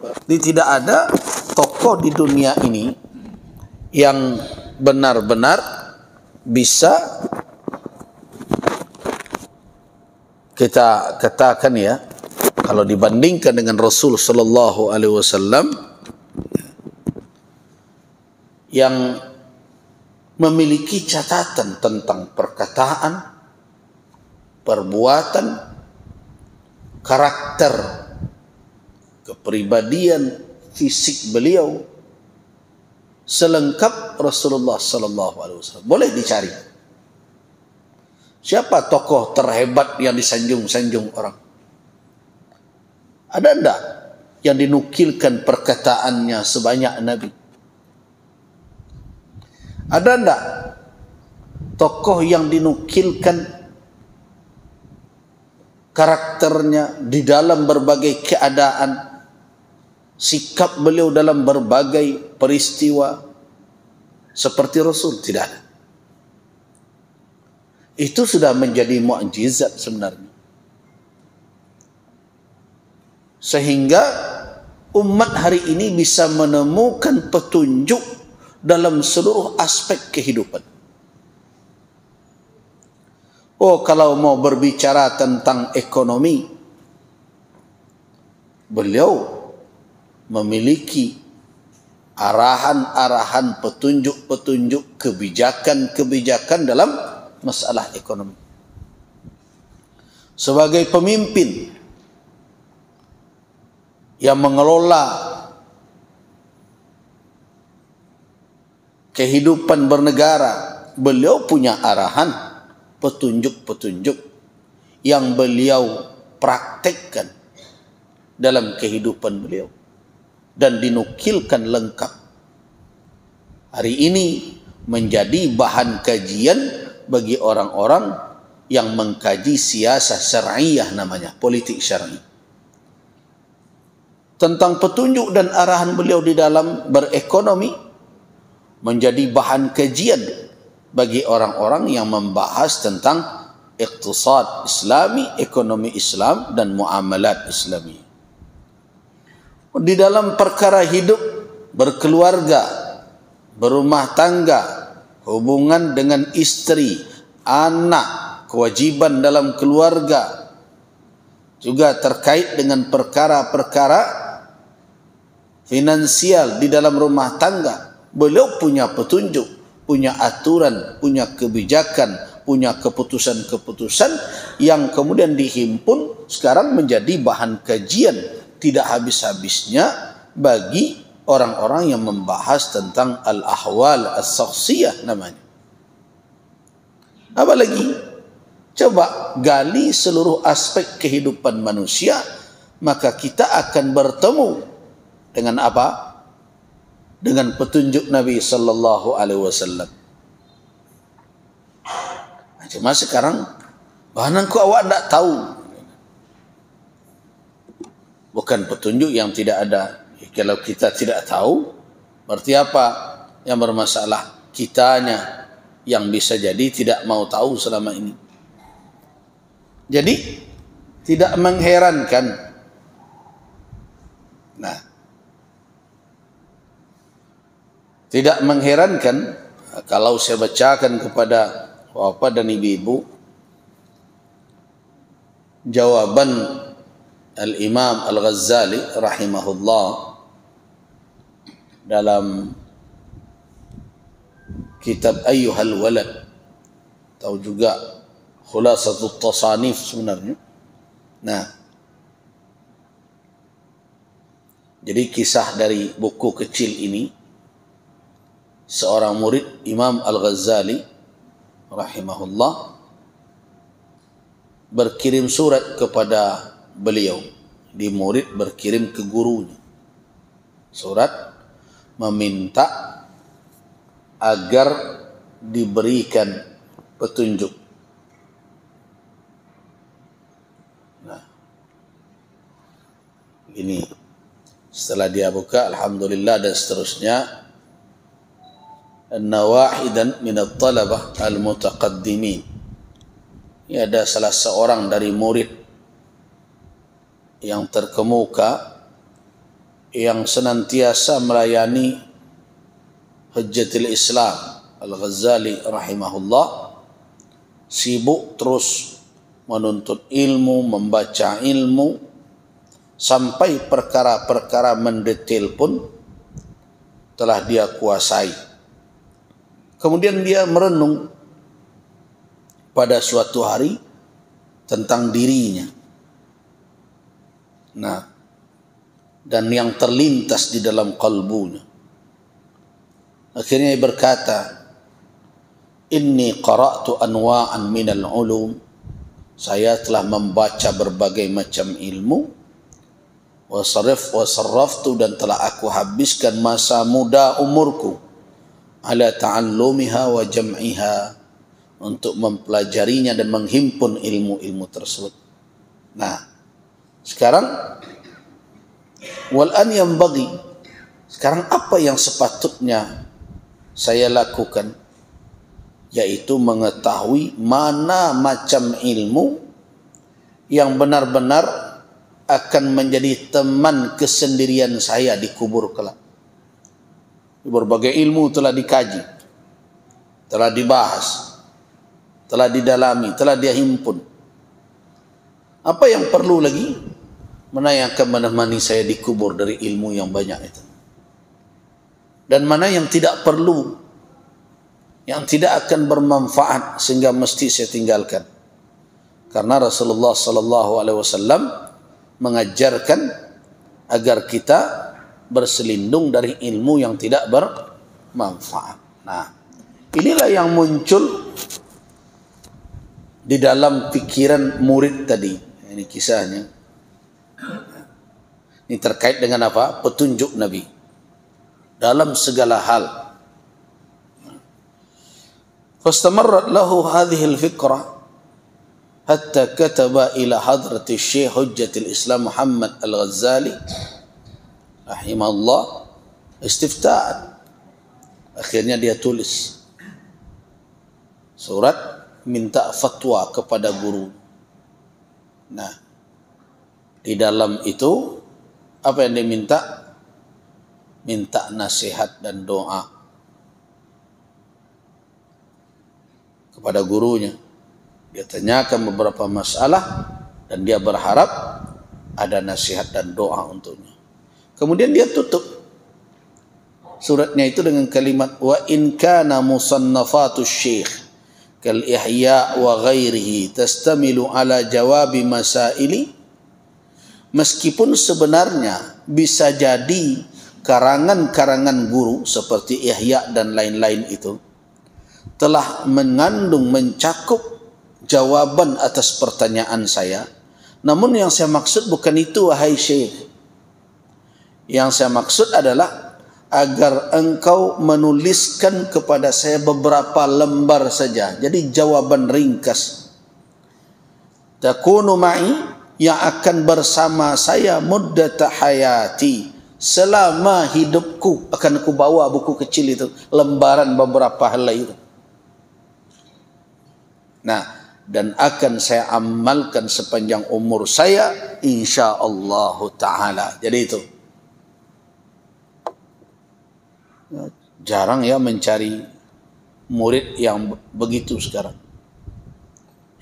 Jadi tidak ada tokoh di dunia ini yang benar-benar bisa kita katakan ya, kalau dibandingkan dengan Rasul sallallahu alaihi wasallam yang memiliki catatan tentang perkataan, perbuatan, karakter, kepribadian, fisik beliau selengkap Rasulullah sallallahu alaihi wasallam. Boleh dicari. Siapa tokoh terhebat yang disanjung-sanjung orang? Ada enggak yang dinukilkan perkataannya sebanyak Nabi? Ada enggak tokoh yang dinukilkan karakternya di dalam berbagai keadaan, sikap beliau dalam berbagai peristiwa seperti Rasul? Tidak ada. Itu sudah menjadi mukjizat sebenarnya. Sehingga umat hari ini bisa menemukan petunjuk dalam seluruh aspek kehidupan. Oh, kalau mau berbicara tentang ekonomi, beliau memiliki arahan-arahan, petunjuk-petunjuk, kebijakan-kebijakan dalam masalah ekonomi. Sebagai pemimpin yang mengelola kehidupan bernegara, beliau punya arahan, petunjuk-petunjuk yang beliau praktekkan dalam kehidupan beliau dan dinukilkan lengkap. Hari ini menjadi bahan kajian bagi orang-orang yang mengkaji siasah syar'iyah, namanya politik syar'i. Tentang petunjuk dan arahan beliau di dalam berekonomi menjadi bahan kajian bagi orang-orang yang membahas tentang iqtisad Islami, ekonomi Islam dan muamalat Islami. Di dalam perkara hidup, berkeluarga, berumah tangga, hubungan dengan istri, anak, kewajiban dalam keluarga, juga terkait dengan perkara-perkara finansial di dalam rumah tangga, beliau punya petunjuk, punya aturan, punya kebijakan, punya keputusan-keputusan yang kemudian dihimpun sekarang menjadi bahan kajian tidak habis-habisnya bagi orang-orang yang membahas tentang al-ahwal as-shakhsiyah namanya. Apalagi coba gali seluruh aspek kehidupan manusia, maka kita akan bertemu dengan apa? Dengan petunjuk Nabi sallallahu alaihi wasallam. Cuma sekarang bahanku awak tidak tahu. Bukan petunjuk yang tidak ada. Kalau kita tidak tahu, berarti apa yang bermasalah? Kitanya yang bisa jadi tidak mau tahu selama ini. Jadi tidak mengherankan. Nah, tidak mengherankan kalau saya bacakan kepada bapak dan ibu-ibu jawaban Al-Imam Al-Ghazali rahimahullah dalam kitab Ayyuhal Walad, atau juga Khulasatut Tasanif sebenarnya. Nah, jadi kisah dari buku kecil ini, seorang murid Imam Al-Ghazali rahimahullah berkirim surat kepada beliau. Di murid berkirim ke gurunya surat meminta agar diberikan petunjuk. Nah, ini setelah dia buka, alhamdulillah, dan seterusnya, nawahidan min at-talabah al-mutaqaddimin. Ini ada salah seorang dari murid yang terkemuka yang senantiasa melayani Hujjatul Islam Al-Ghazali rahimahullah, sibuk terus menuntut ilmu, membaca ilmu, sampai perkara-perkara mendetail pun telah dia kuasai. Kemudian dia merenung pada suatu hari tentang dirinya. Nah, dan yang terlintas di dalam kalbunya. Akhirnya dia berkata, "Inni qara'tu anwa'an minal ulum." Saya telah membaca berbagai macam ilmu. Wa sarraftu, dan telah aku habiskan masa muda umurku ala ta'allumiha wa jam'iha, untuk mempelajarinya dan menghimpun ilmu-ilmu tersebut. Nah, sekarang wal an yanbaghi, sekarang apa yang sepatutnya saya lakukan, yaitu mengetahui mana macam ilmu yang benar-benar akan menjadi teman kesendirian saya di kubur kelak. Berbagai ilmu telah dikaji, telah dibahas, telah didalami, telah dia himpun. Apa yang perlu lagi? Mana yang akan menemani saya di kubur dari ilmu yang banyak itu? Dan mana yang tidak perlu, yang tidak akan bermanfaat sehingga mesti saya tinggalkan? Karena Rasulullah sallallahu alaihi wasallam mengajarkan agar kita berselindung dari ilmu yang tidak bermanfaat. Nah, inilah yang muncul di dalam pikiran murid tadi. Ini kisahnya. Ini terkait dengan apa? Petunjuk Nabi dalam segala hal. Fastamarrat lahu hadhihi al-fikrah hatta kataba ila hadrati Syekh Hujjatul Islam Muhammad Al-Ghazali rahimahullah istifta'an. Akhirnya dia tulis surat minta fatwa kepada guru. Nah, di dalam itu apa yang diminta? Minta nasihat dan doa kepada gurunya. Dia tanyakan beberapa masalah dan dia berharap ada nasihat dan doa untuknya. Kemudian dia tutup suratnya itu dengan kalimat, wa in kana musannafatus syekh kal ihya wa ghairihi tastamilu ala jawabi masaili. Meskipun sebenarnya bisa jadi karangan-karangan guru seperti Ihya dan lain-lain itu telah mengandung, mencakup jawaban atas pertanyaan saya. Namun yang saya maksud bukan itu, wahai Syekh. Yang saya maksud adalah agar engkau menuliskan kepada saya beberapa lembar saja. Jadi jawaban ringkas. Takunu ma'i, yang akan bersama saya muddata hayati, selama hidupku. Akan aku bawa buku kecil itu, lembaran beberapa helai itu. Nah, dan akan saya amalkan sepanjang umur saya insyaallah taala. Jadi itu jarang ya mencari murid yang begitu sekarang.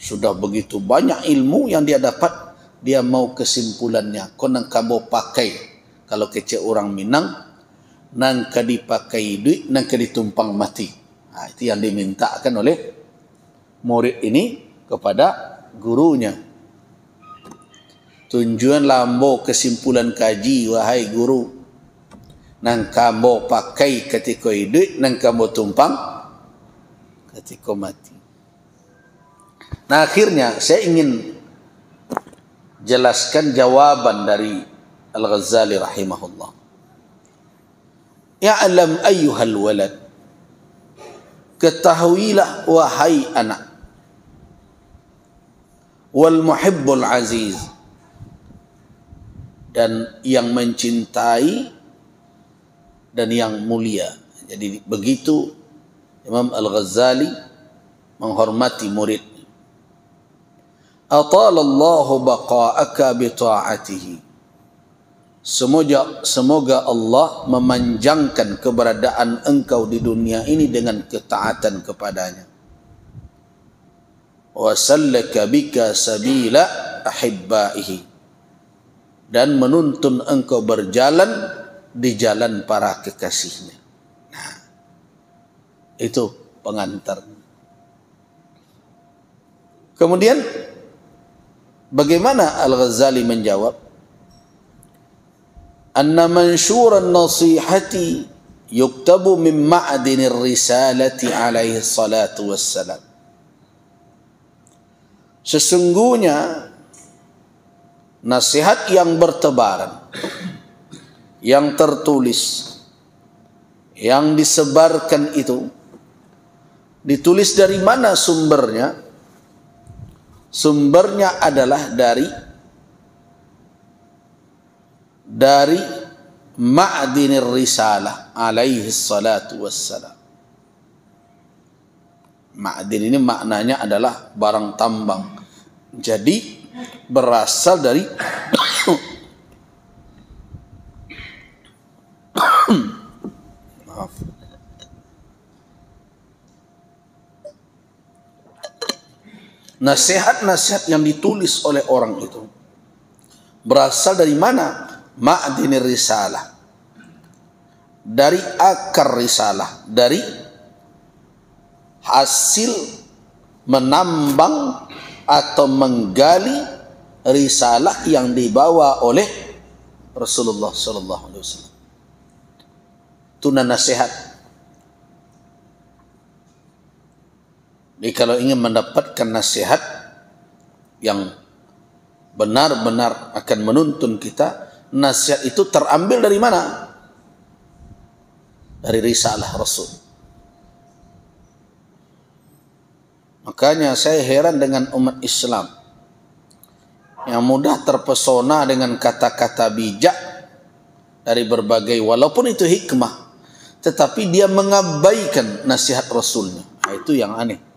Sudah begitu banyak ilmu yang dia dapat, dia mau kesimpulannya. Konang kabo pakai, kalau kecil orang Minang, nang dipakai duit, nang ditumpang mati. Nah, itu yang dimintakan oleh murid ini kepada gurunya. Tunjuan lambo kesimpulan kaji, wahai guru, nang kamu pakai ketika hidup, nang kamu tumpang ketika mati. Nah, akhirnya saya ingin jelaskan jawaban dari Al-Ghazali rahimahullah. Ya'lam ayyuhal walad, ketahuilah wahai anak, wal muhibbul aziz, dan yang mencintai dan yang mulia. Jadi begitu Imam Al-Ghazali menghormati murid. Atalallahu baqa'aka bi ta'atihi, Semoga Allah memanjangkan keberadaan engkau di dunia ini dengan ketaatan kepadanya. Wa sallaka bika sabila ahibbaihi, dan menuntun engkau berjalan di jalan para kekasihnya. Nah, itu pengantar. Kemudian bagaimana Al-Ghazali menjawab? Anna manshuran nasihati yuktabu min ma'dinir risalati alaihi salatu wassalam. Sesungguhnya nasihat yang bertebaran, yang tertulis, yang disebarkan itu ditulis dari mana sumbernya? Sumbernya adalah dari ma'dinir risalah alaihi salatu wassalam. Ma'din ini maknanya adalah barang tambang. Jadi berasal dari maaf. Nasihat-nasihat yang ditulis oleh orang itu berasal dari mana? Ma'dinir risalah, dari akar risalah, dari hasil menambang atau menggali risalah yang dibawa oleh Rasulullah sallallahu alaihi wasallam. Itu nasihat. Jadi kalau ingin mendapatkan nasihat yang benar-benar akan menuntun kita, nasihat itu terambil dari mana? Dari risalah Rasul. Makanya saya heran dengan umat Islam yang mudah terpesona dengan kata-kata bijak dari berbagai, walaupun itu hikmah, tetapi dia mengabaikan nasihat Rasulnya. Nah, itu yang aneh.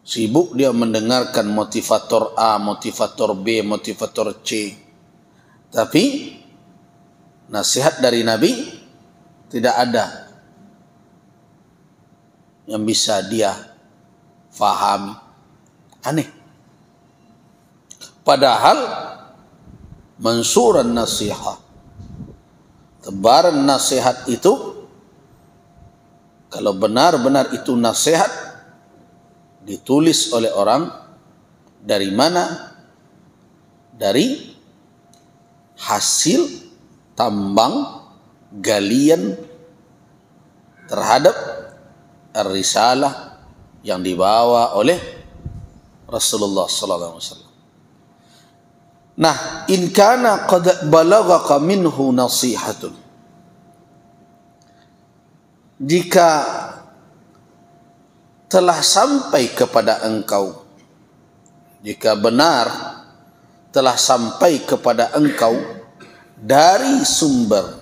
Sibuk dia mendengarkan motivator A, motivator B, motivator C. Tapi nasihat dari Nabi tidak ada yang bisa dia fahami. Aneh. Padahal mansuran nasihat, tebaran nasihat itu, kalau benar-benar itu nasihat ditulis oleh orang, dari mana? Dari hasil tambang galian terhadap risalah yang dibawa oleh Rasulullah sallallahu alaihi wasallam. Nah, in kana qad balaghaka minhu nasihatun, jika telah sampai kepada engkau, jika benar telah sampai kepada engkau dari sumber,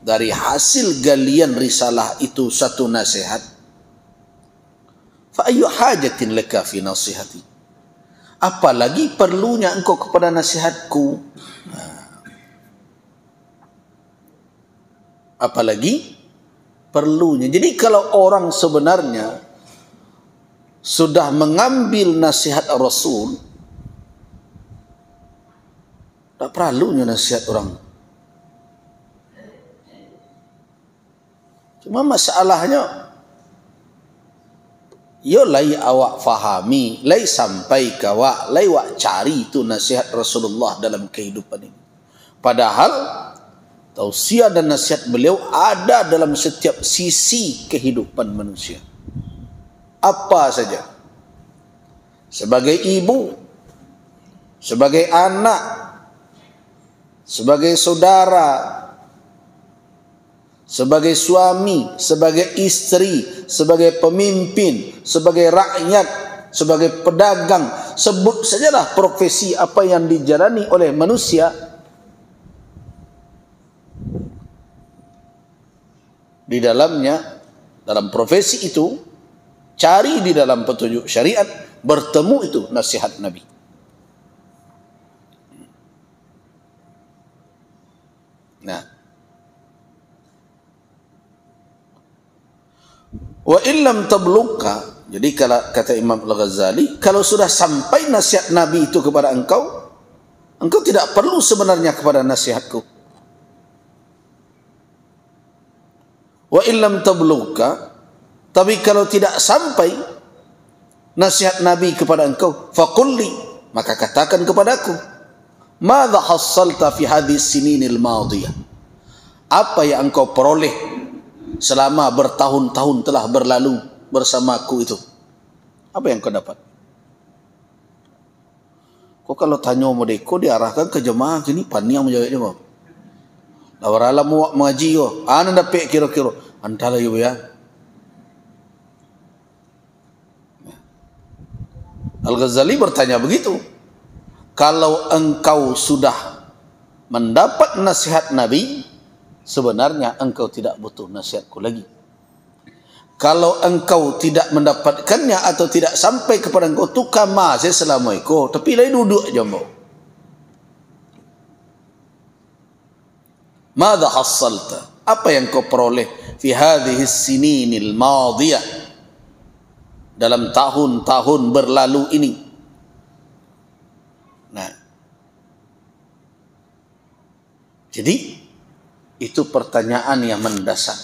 dari hasil galian risalah itu satu nasihat, fa ayyu hajatin laka fi nasihati, apalagi perlunya engkau kepada nasihatku. Apalagi perlunya. Jadi kalau orang sebenarnya sudah mengambil nasihat Rasul, tak perlunya nasihat orang. Cuma masalahnya, yo lai awak fahami, lai sampai kawa, lai wak cari itu nasihat Rasulullah dalam kehidupan ini. Padahal tausiah dan nasihat beliau ada dalam setiap sisi kehidupan manusia. Apa saja. Sebagai ibu, sebagai anak, sebagai saudara, sebagai suami, sebagai istri, sebagai pemimpin, sebagai rakyat, sebagai pedagang, sebut sajalah profesi apa yang dijalani oleh manusia. Di dalamnya, dalam profesi itu cari di dalam petunjuk syariat, bertemu itu nasihat Nabi. Nah, wa illam tablugka, jadi kalau kata Imam Al-Ghazali, kalau sudah sampai nasihat Nabi itu kepada engkau, engkau tidak perlu sebenarnya kepada nasihatku. Wa illam tablugka, tapi kalau tidak sampai nasihat Nabi kepada engkau, faqulli, maka katakan kepadaku, madza hassalta fi hadhihi sininil madiyah, apa yang engkau peroleh selama bertahun-tahun telah berlalu bersamaku itu? Apa yang kau dapat? Kau kalau tanya mereka, diarahkan ke jemaah gini, paniang menjawabnya mau. Lawarala muak mengaji yo, anda dapat kira-kira, antara yo ya. Al-Ghazali bertanya begitu. Kalau engkau sudah mendapat nasihat Nabi, sebenarnya engkau tidak butuh nasihatku lagi. Kalau engkau tidak mendapatkannya atau tidak sampai kepada engkau, tu kama saya selama itu, tapi lain duduk aja mau. Madza hassalta, apa yang kau peroleh fi hadhihi sininil madiyah, dalam tahun-tahun berlalu ini. Nah, jadi itu pertanyaan yang mendasar.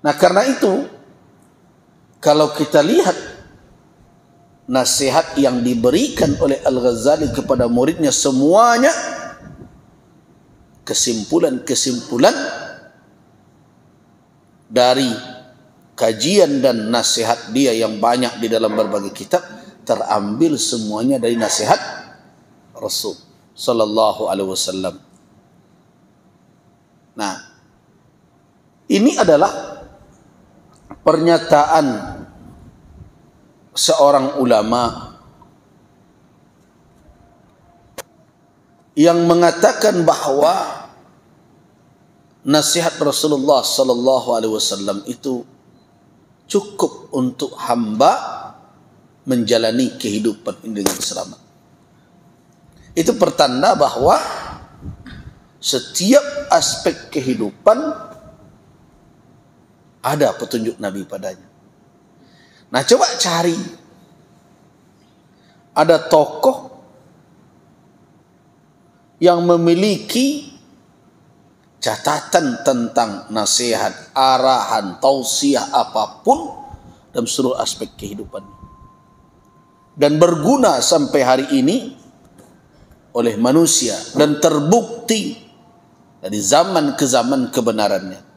Nah, karena itu kalau kita lihat nasihat yang diberikan oleh Al-Ghazali kepada muridnya, semuanya kesimpulan-kesimpulan dari kajian dan nasihat dia yang banyak di dalam berbagai kitab, terambil semuanya dari nasihat Rasul sallallahu alaihi wasallam. Nah, ini adalah pernyataan seorang ulama yang mengatakan bahwa nasihat Rasulullah sallallahu alaihi wasallam itu cukup untuk hamba menjalani kehidupan ini dengan selamat. Itu pertanda bahwa setiap aspek kehidupan ada petunjuk Nabi padanya. Nah, coba cari ada tokoh yang memiliki catatan tentang nasihat, arahan, tausiah apapun dalam seluruh aspek kehidupan, dan berguna sampai hari ini oleh manusia dan terbukti dari zaman ke zaman kebenarannya.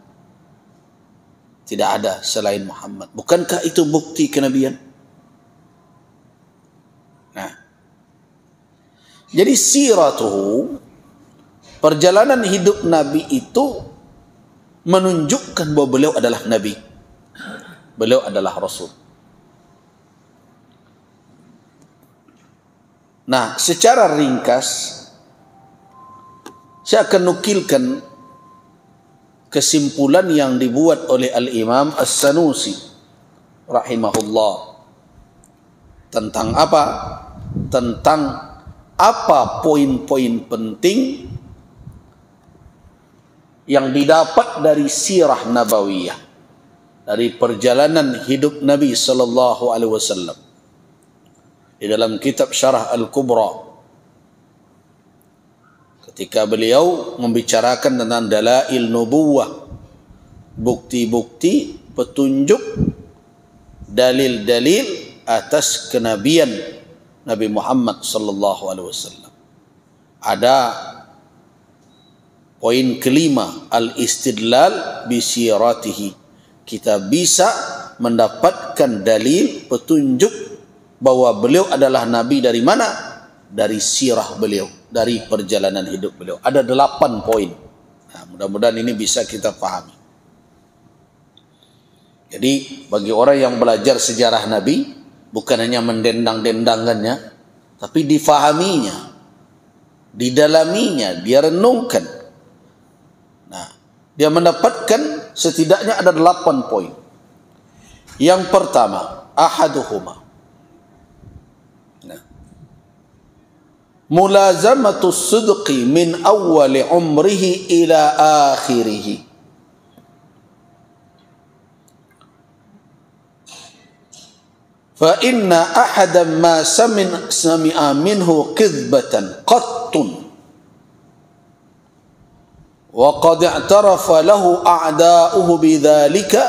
Tidak ada selain Muhammad. Bukankah itu bukti kenabian? Nah, jadi siratuhu, perjalanan hidup Nabi itu menunjukkan bahwa beliau adalah Nabi. Beliau adalah Rasul. Nah, secara ringkas saya akan nukilkan kesimpulan yang dibuat oleh Al-Imam As-Sanusi rahimahullah tentang apa? Tentang apa poin-poin penting yang didapat dari sirah nabawiyah, dari perjalanan hidup Nabi sallallahu alaihi wasallam. Di dalam kitab Syarah Al-Kubra, ketika beliau membicarakan tentang dalail nubuwah, bukti-bukti, petunjuk, dalil-dalil atas kenabian Nabi Muhammad sallallahu alaihi wasallam, ada poin kelima, al-istidlal bi siratihi. Kita bisa mendapatkan dalil, petunjuk bahwa beliau adalah Nabi dari mana? Dari sirah beliau, dari perjalanan hidup beliau. Ada 8 poin. Nah, mudah-mudahan ini bisa kita pahami. Jadi bagi orang yang belajar sejarah Nabi, bukan hanya mendendang-dendangkannya, tapi difahaminya, didalaminya, dia renungkan. Nah, dia mendapatkan setidaknya ada 8 poin. Yang pertama, ahaduhuma, mulazamatus sidqi min awwali umrihi ila akhirih. Fa inna ahadan ma sami'a minhu kidbatan qattun wa qad i'tarafa lahu a'da'uhu bidzalika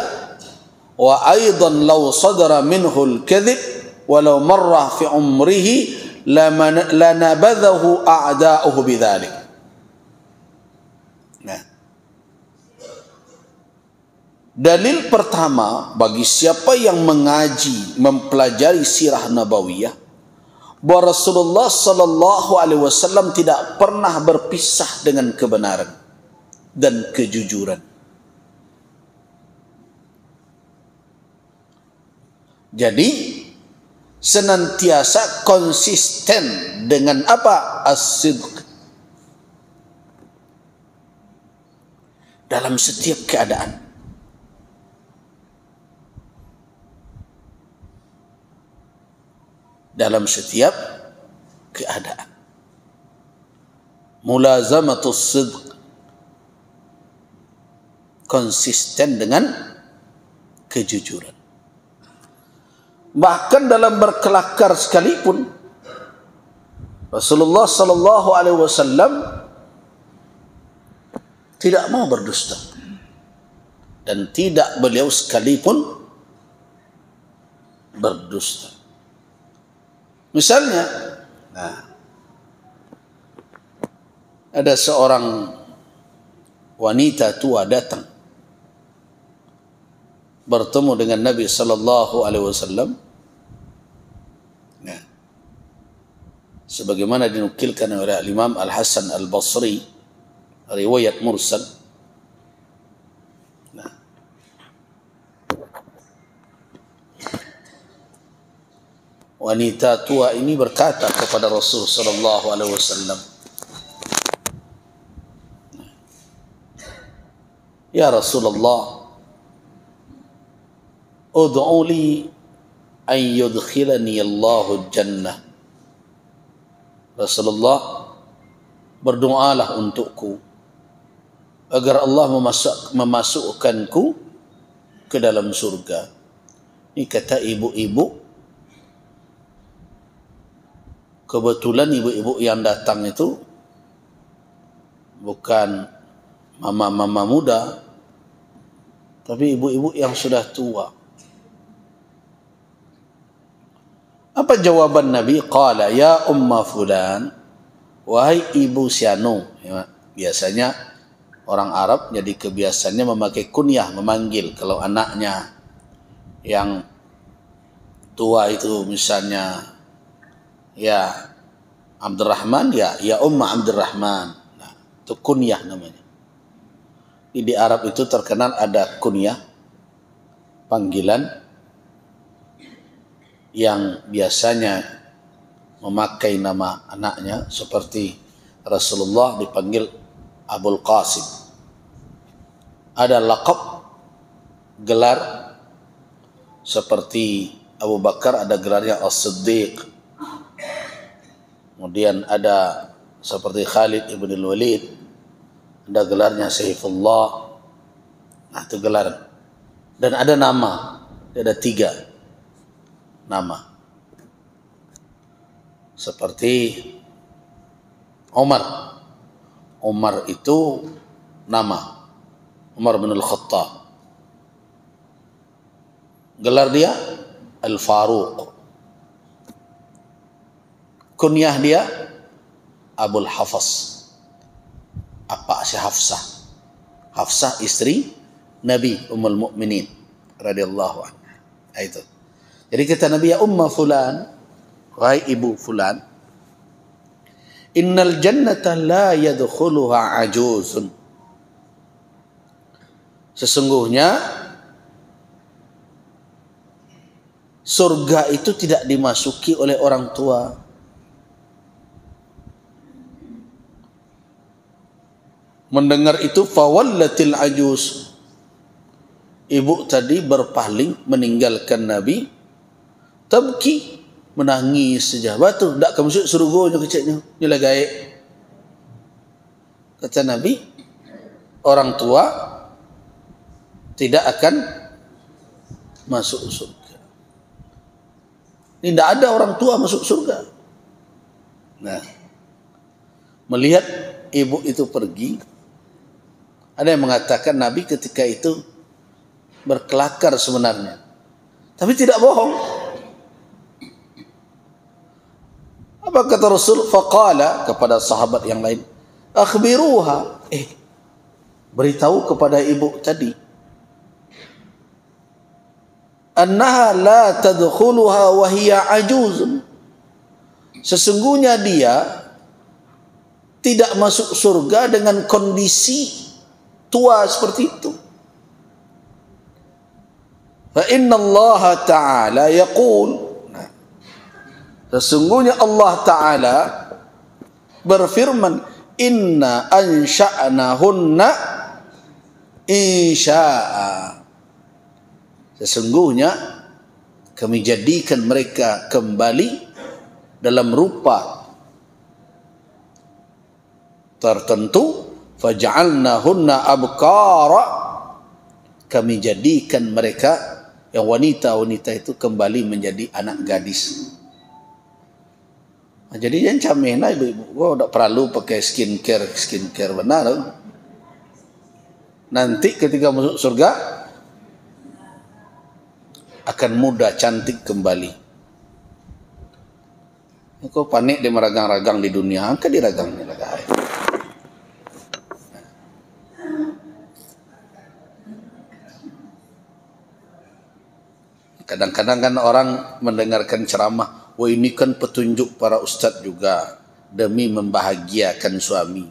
wa aidan law sadara minhu al-kadhib walau marra fi umrihi lanabadhahu a'da'uhu bidzalik. Nah, dalil pertama bagi siapa yang mengaji, mempelajari sirah nabawiyah, bahwa Rasulullah sallallahu alaihi wasallam tidak pernah berpisah dengan kebenaran dan kejujuran. Jadi senantiasa konsisten dengan apa? As-sidq. Dalam setiap keadaan. Dalam setiap keadaan. Mulazamatus sidq, konsisten dengan kejujuran. Bahkan dalam berkelakar sekalipun, Rasulullah sallallahu alaihi wasallam tidak mau berdusta, dan tidak beliau sekalipun berdusta. Misalnya, ada seorang wanita tua datang bertemu dengan Nabi sallallahu alaihi wasallam, sebagaimana dinukilkan oleh Imam Al-Hasan Al-Basri, riwayat mursal. Wanita tua ini berkata kepada Rasul sallallahu alaihi wasallam, "Ya Rasulullah, ud'u li an yudkhilani Allahu jannah." Rasulullah, berdoalah untukku agar Allah memasukkanku ke dalam surga. Ini kata ibu-ibu. Kebetulan ibu-ibu yang datang itu bukan mama-mama muda, tapi ibu-ibu yang sudah tua. Apa jawaban Nabi? Qala ya umma fulan, wahai ibu sianu. Ya, biasanya orang Arab jadi kebiasaannya memakai kunyah, memanggil kalau anaknya yang tua itu, misalnya ya Abdurrahman, ya umma Abdurrahman. Nah, itu kunyah namanya. Di Arab itu terkenal ada kunyah, panggilan yang biasanya memakai nama anaknya, seperti Rasulullah dipanggil Abul Qasim. Ada laqab, gelar, seperti Abu Bakar ada gelarnya As-Siddiq. Kemudian ada seperti Khalid ibn al-Walid, ada gelarnya Saifullah. Nah, itu gelar. Dan ada nama, ada 3 nama, seperti Umar. Umar itu nama, Umar bin Al-Khattab. Gelar dia Al-Faruq. Kunyah dia Abul Hafs. Apa si Hafsah? Hafsah istri Nabi Ummul Mukminin radhiyallahu anha. Itu. Jadi kata Nabi, ya umma fulan, wahai ibu fulan, innal jannata la yadkhuluha ajuzun. Sesungguhnya surga itu tidak dimasuki oleh orang tua. Mendengar itu fawallatil ajuz, ibu tadi berpaling meninggalkan Nabi, tabki, menangis saja. Batu, tak kamu suruh go kecilnya, nilai gaib. Kata Nabi, orang tua tidak akan masuk surga. Ini tidak ada orang tua masuk surga. Nah, melihat ibu itu pergi, ada yang mengatakan Nabi ketika itu berkelakar sebenarnya, tapi tidak bohong. Apa kata Rasul? Faqala, kepada sahabat yang lain, akhbiruha, beritahu kepada ibu tadi, annaha la tadkhuluha wa hiya ajuz, sesungguhnya dia tidak masuk surga dengan kondisi tua seperti itu. Fa inna Allah Ta'ala yaqul, sesungguhnya Allah Ta'ala berfirman, inna ansha'nahunna insya'a, sesungguhnya kami jadikan mereka kembali dalam rupa tertentu, faj'alnahunna abkara, kami jadikan mereka, yang wanita-wanita itu kembali menjadi anak gadis. Jadi jangan cameh lah ibu-ibu, tak perlu pakai skincare benar. Nanti ketika masuk surga akan muda cantik kembali. Kau panik dia meragang-ragang di dunia, kan diragang. Kadang-kadang kan orang mendengarkan ceramah, wah ini kan petunjuk para ustadz juga demi membahagiakan suami.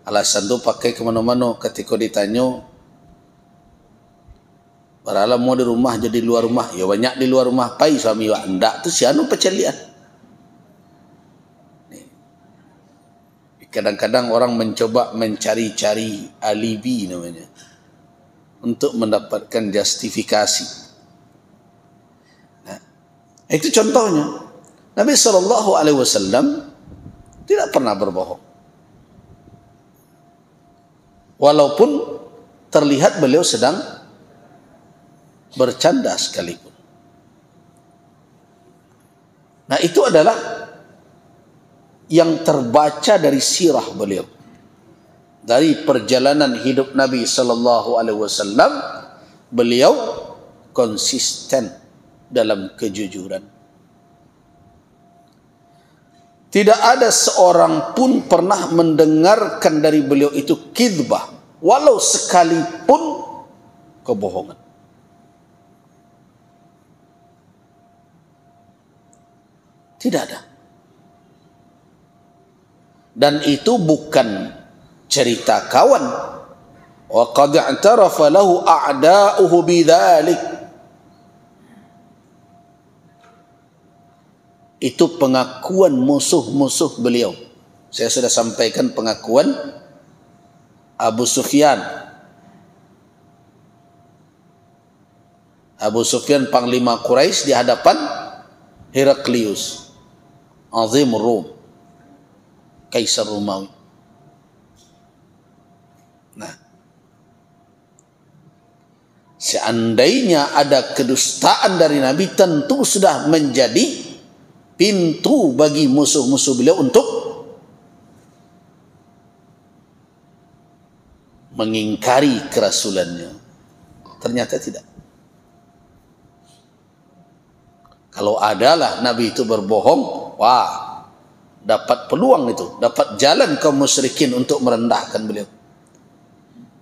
Alasan tu pakai kemana-mana ketika ditanya, baralah mau di rumah jadi luar rumah, ya banyak di luar rumah, pai suami wak ndak tu sianu pecelian. Kadang-kadang orang mencoba mencari-cari alibi namanya, untuk mendapatkan justifikasi. Nah, itu contohnya. Nabi SAW tidak pernah berbohong. Walaupun terlihat beliau sedang bercanda sekalipun. Nah, itu adalah yang terbaca dari sirah beliau. Dari perjalanan hidup Nabi SAW, beliau konsisten dalam kejujuran. Tidak ada seorang pun pernah mendengarkan dari beliau itu kidbah, walau sekalipun kebohongan. Tidak ada. Dan itu bukan cerita kawan. Wa qad i'tarafa lahu a'da'uhu bidzalik. Itu pengakuan musuh-musuh beliau. Saya sudah sampaikan pengakuan Abu Sufyan. Abu Sufyan panglima Quraisy di hadapan Heraklius, Azim Rum, Kaisar Romawi. Nah, seandainya ada kedustaan dari Nabi, tentu sudah menjadi pintu bagi musuh-musuh beliau untuk mengingkari kerasulannya. Ternyata tidak. Kalau adalah Nabi itu berbohong, wah, dapat peluang itu, dapat jalan kaum musyrikin untuk merendahkan beliau.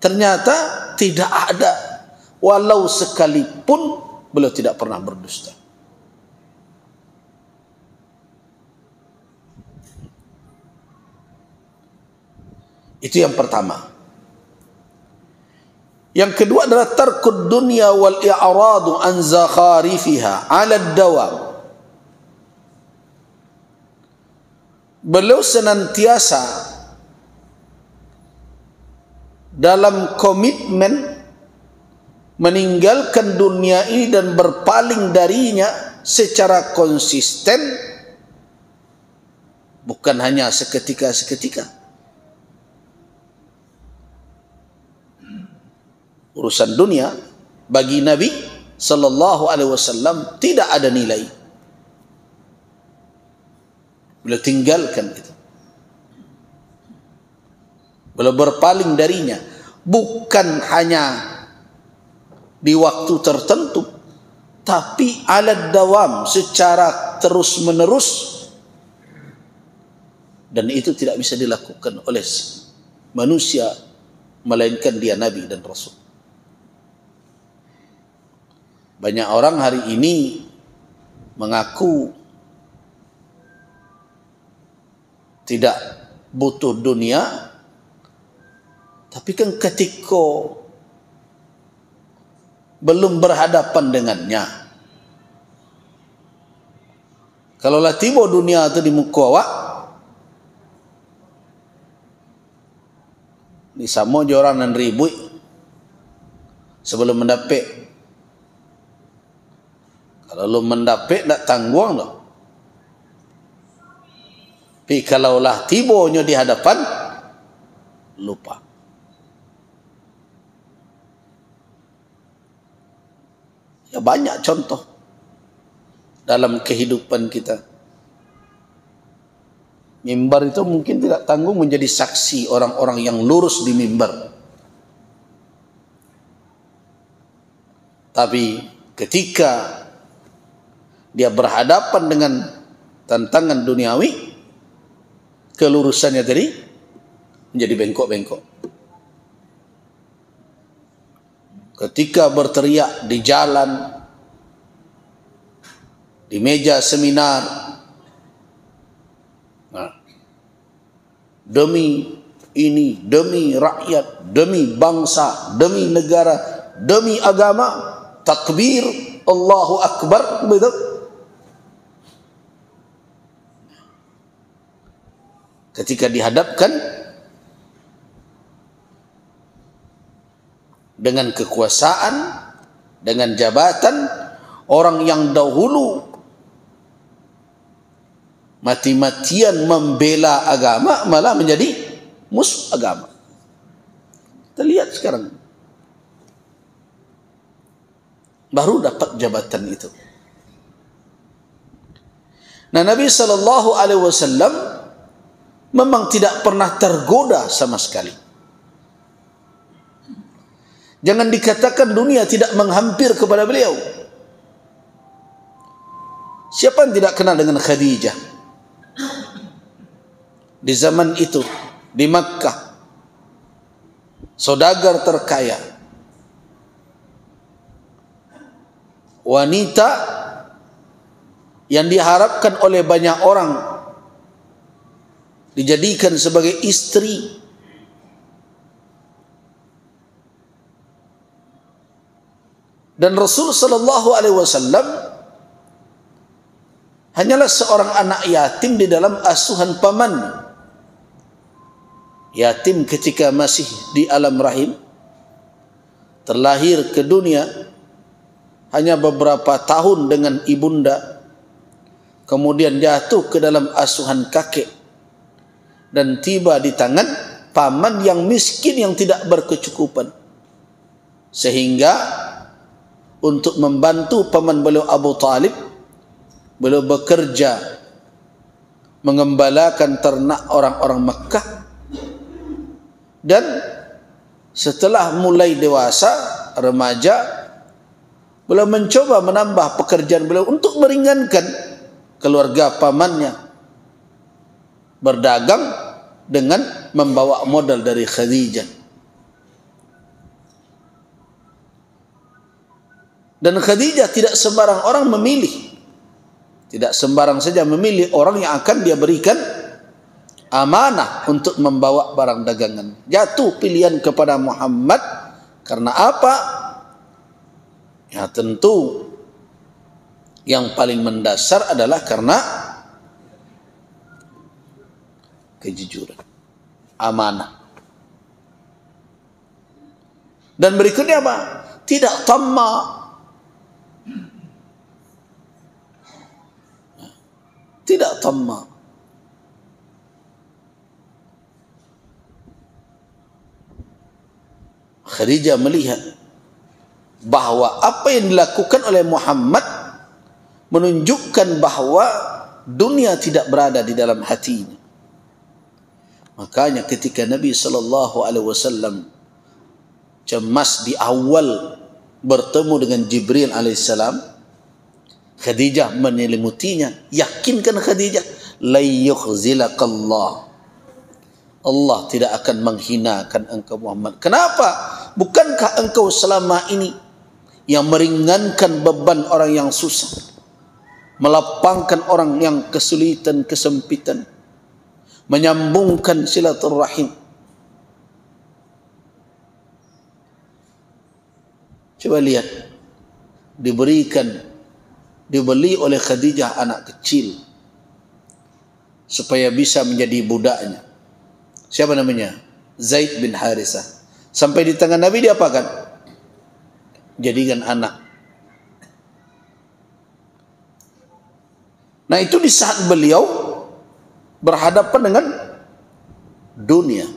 Ternyata tidak ada, walau sekalipun beliau tidak pernah berdusta. Itu yang pertama. Yang kedua adalah tarkud dunya wal i'radu an zakharifiha 'ala ad-dawam. Beliau senantiasa dalam komitmen meninggalkan dunia ini dan berpaling darinya secara konsisten, bukan hanya seketika-seketika. Urusan dunia bagi Nabi sallallahu alaihi wasallam tidak ada nilai. Beliau tinggalkan itu. Beliau berpaling darinya, bukan hanya di waktu tertentu, tapi ala dawam, secara terus menerus, dan itu tidak bisa dilakukan oleh manusia melainkan dia Nabi dan Rasul. Banyak orang hari ini mengaku tidak butuh dunia, tapi kan ketika belum berhadapan dengannya, kalaulah tiba dunia itu di muka awak, ni sama je orang nan ribut sebelum mendapat. Kalau lu mendapat tak tanggung dah. Tapi kalaulah tibanya di hadapan, lupa. Ya banyak contoh dalam kehidupan kita. Mimbar itu mungkin tidak tanggung menjadi saksi orang-orang yang lurus di mimbar. Tapi ketika dia berhadapan dengan tantangan duniawi, kelurusannya tadi menjadi bengkok-bengkok. Ketika berteriak di jalan, di meja seminar, nah, demi ini, demi rakyat, demi bangsa, demi negara, demi agama, takbir, Allahu Akbar, betul. Ketika dihadapkan dengan kekuasaan, dengan jabatan, orang yang dahulu mati-matian membela agama malah menjadi musuh agama. Kita lihat sekarang, baru dapat jabatan itu. Nah, Nabi sallallahu alaihi wasallam memang tidak pernah tergoda sama sekali. Jangan dikatakan dunia tidak menghampir kepada beliau. Siapa yang tidak kenal dengan Khadijah? Di zaman itu, di Makkah, saudagar terkaya, wanita yang diharapkan oleh banyak orang dijadikan sebagai istri, dan Rasul sallallahu alaihi wasallam hanyalah seorang anak yatim di dalam asuhan pamannya. Yatim ketika masih di alam rahim, terlahir ke dunia hanya beberapa tahun dengan ibunda, kemudian jatuh ke dalam asuhan kakek, dan tiba di tangan paman yang miskin yang tidak berkecukupan, sehingga untuk membantu paman beliau Abu Talib, beliau bekerja mengembalakan ternak orang-orang Makkah, dan setelah mulai dewasa, remaja, beliau mencoba menambah pekerjaan beliau untuk meringankan keluarga pamannya, berdagang dengan membawa modal dari Khadijah. Dan Khadijah tidak sembarang orang memilih, tidak sembarang saja memilih orang yang akan dia berikan amanah untuk membawa barang dagangan. Jatuh pilihan kepada Muhammad. Karena apa? Ya tentu yang paling mendasar adalah karena kejujuran, amanah. Dan berikutnya apa? tidak tamak. Tidak tamak. Khadijah melihat bahwa apa yang dilakukan oleh Muhammad menunjukkan bahwa dunia tidak berada di dalam hatinya. Makanya ketika Nabi SAW cemas di awal bertemu dengan Jibril alaihissalam, Khadijah menyelimutinya, yakinkan Khadijah, la yukhzilakallah, Allah tidak akan menghinakan engkau Muhammad. Kenapa? Bukankah engkau selama ini yang meringankan beban orang yang susah, melapangkan orang yang kesulitan, kesempitan, menyambungkan silaturahim. Coba lihat, dibeli oleh Khadijah anak kecil supaya bisa menjadi budaknya. Siapa namanya? Zaid bin Harisah. Sampai di tangan Nabi diapakan? Jadikan anak. Nah, itu di saat beliau berhadapan dengan dunia.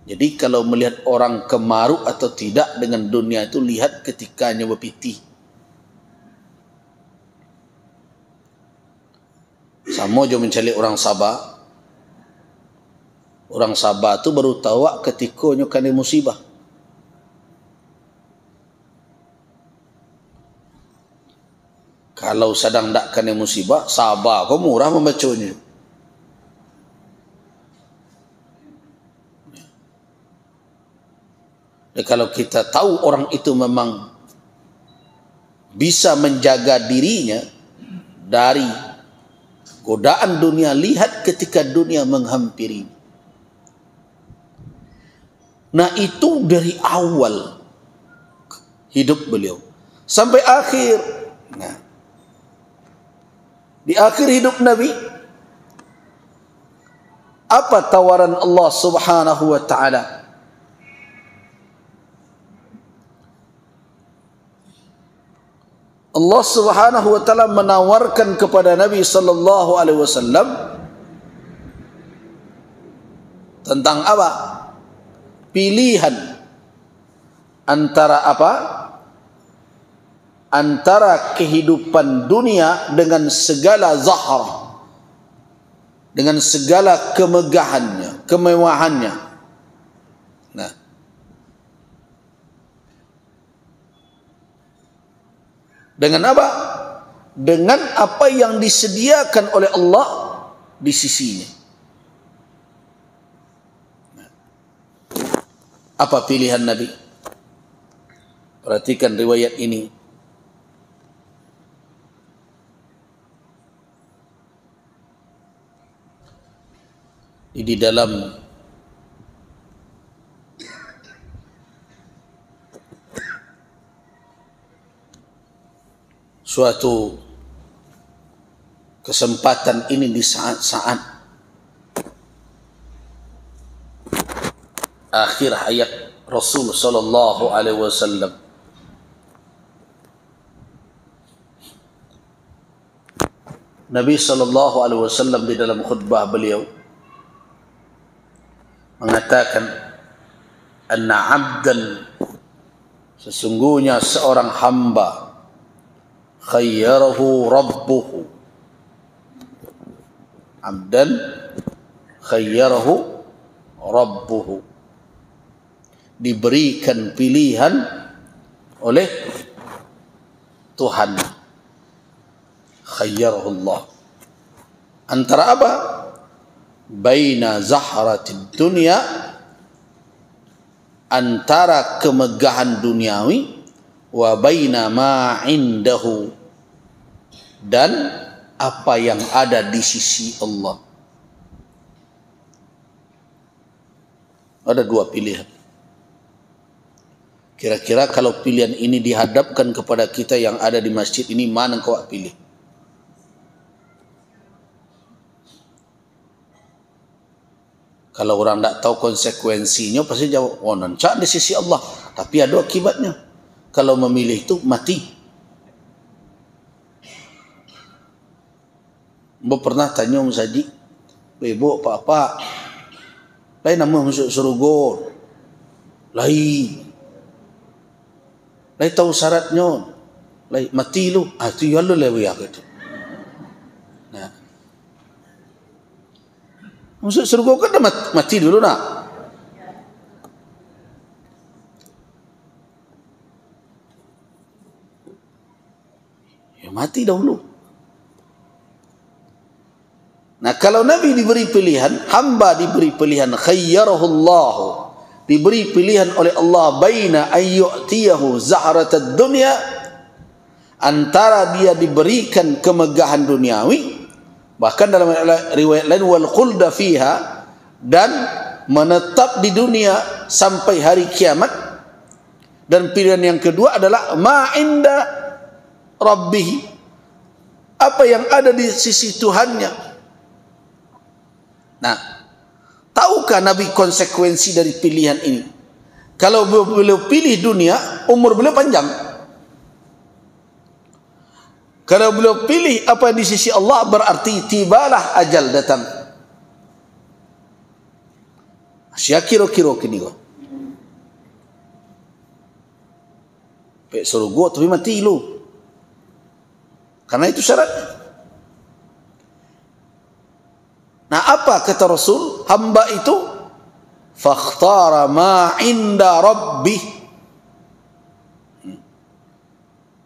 Jadi kalau melihat orang kemaruk atau tidak dengan dunia itu, lihat ketikanya berpiti. Sama jo mencari orang Sabah. Orang Sabah tu baru tahu ketika nyukani musibah. Kalau sedang tak kena musibah, Sabah kau murah membacanya. Dan kalau kita tahu orang itu memang bisa menjaga dirinya dari godaan dunia, lihat ketika dunia menghampiri. Nah, itu dari awal hidup beliau sampai akhir. Nah, di akhir hidup Nabi, apa tawaran Allah Subhanahu wa taala? Allah Subhanahu wa taala menawarkan kepada Nabi sallallahu alaihi wasallam tentang apa? Pilihan antara apa? Antara kehidupan dunia dengan segala zahar, dengan segala kemegahannya, kemewahannya. Nah, dengan apa? Dengan apa yang disediakan oleh Allah di sisinya. Apa pilihan Nabi? Perhatikan riwayat ini. Di dalam suatu kesempatan ini, di saat-saat akhir hayat Rasul sallallahu alaihi wasallam, Nabi sallallahu alaihi wasallam di dalam khutbah beliau mengatakan, anna 'abdan, sesungguhnya seorang hamba, khayyarahu rabbuhu, 'abdan khayyarahu rabbuhu, diberikan pilihan oleh Tuhan, khayyarahullah, antara apa? Baina zahratid dunya, antara kemegahan duniawi, wa baina ma indahu, dan apa yang ada di sisi Allah. Ada dua pilihan. Kira-kira kalau pilihan ini dihadapkan kepada kita yang ada di masjid ini, mana kau pilih? Kalau orang tidak tahu konsekuensinya, pasti jawab, oh nancak di sisi Allah. Tapi ada akibatnya. Kalau memilih itu, mati. Mbak pernah tanya Om Saji, Ibu, Pak, lain nama masuk surga. Lain tahu syaratnya. Lain mati lu. Itu ya lu lewi gitu. Nah, masuk surga kan dah mati dulu nak. Ya mati dahulu. Nah, kalau Nabi diberi pilihan, hamba diberi pilihan, khayyarahullahu, diberi pilihan oleh Allah, baina ayyu'tiyahu zahratad dunya, antara dia diberikan kemegahan duniawi, bahkan dalam riwayat lain wal khulda fiha, dan menetap di dunia sampai hari kiamat. Dan pilihan yang kedua adalah ma inda rabbih, apa yang ada di sisi Tuhannya. Nah, tahukah Nabi konsekuensi dari pilihan ini? Kalau beliau pilih dunia, umur beliau panjang. Kalau beliau pilih apa di sisi Allah, berarti tibalah ajal datang. Sia kira-kira kini kau. Pek surga tapi mati lu. Karena itu syarat. Nah, apa kata Rasul? Hamba itu fakhtara ma inda rabbih.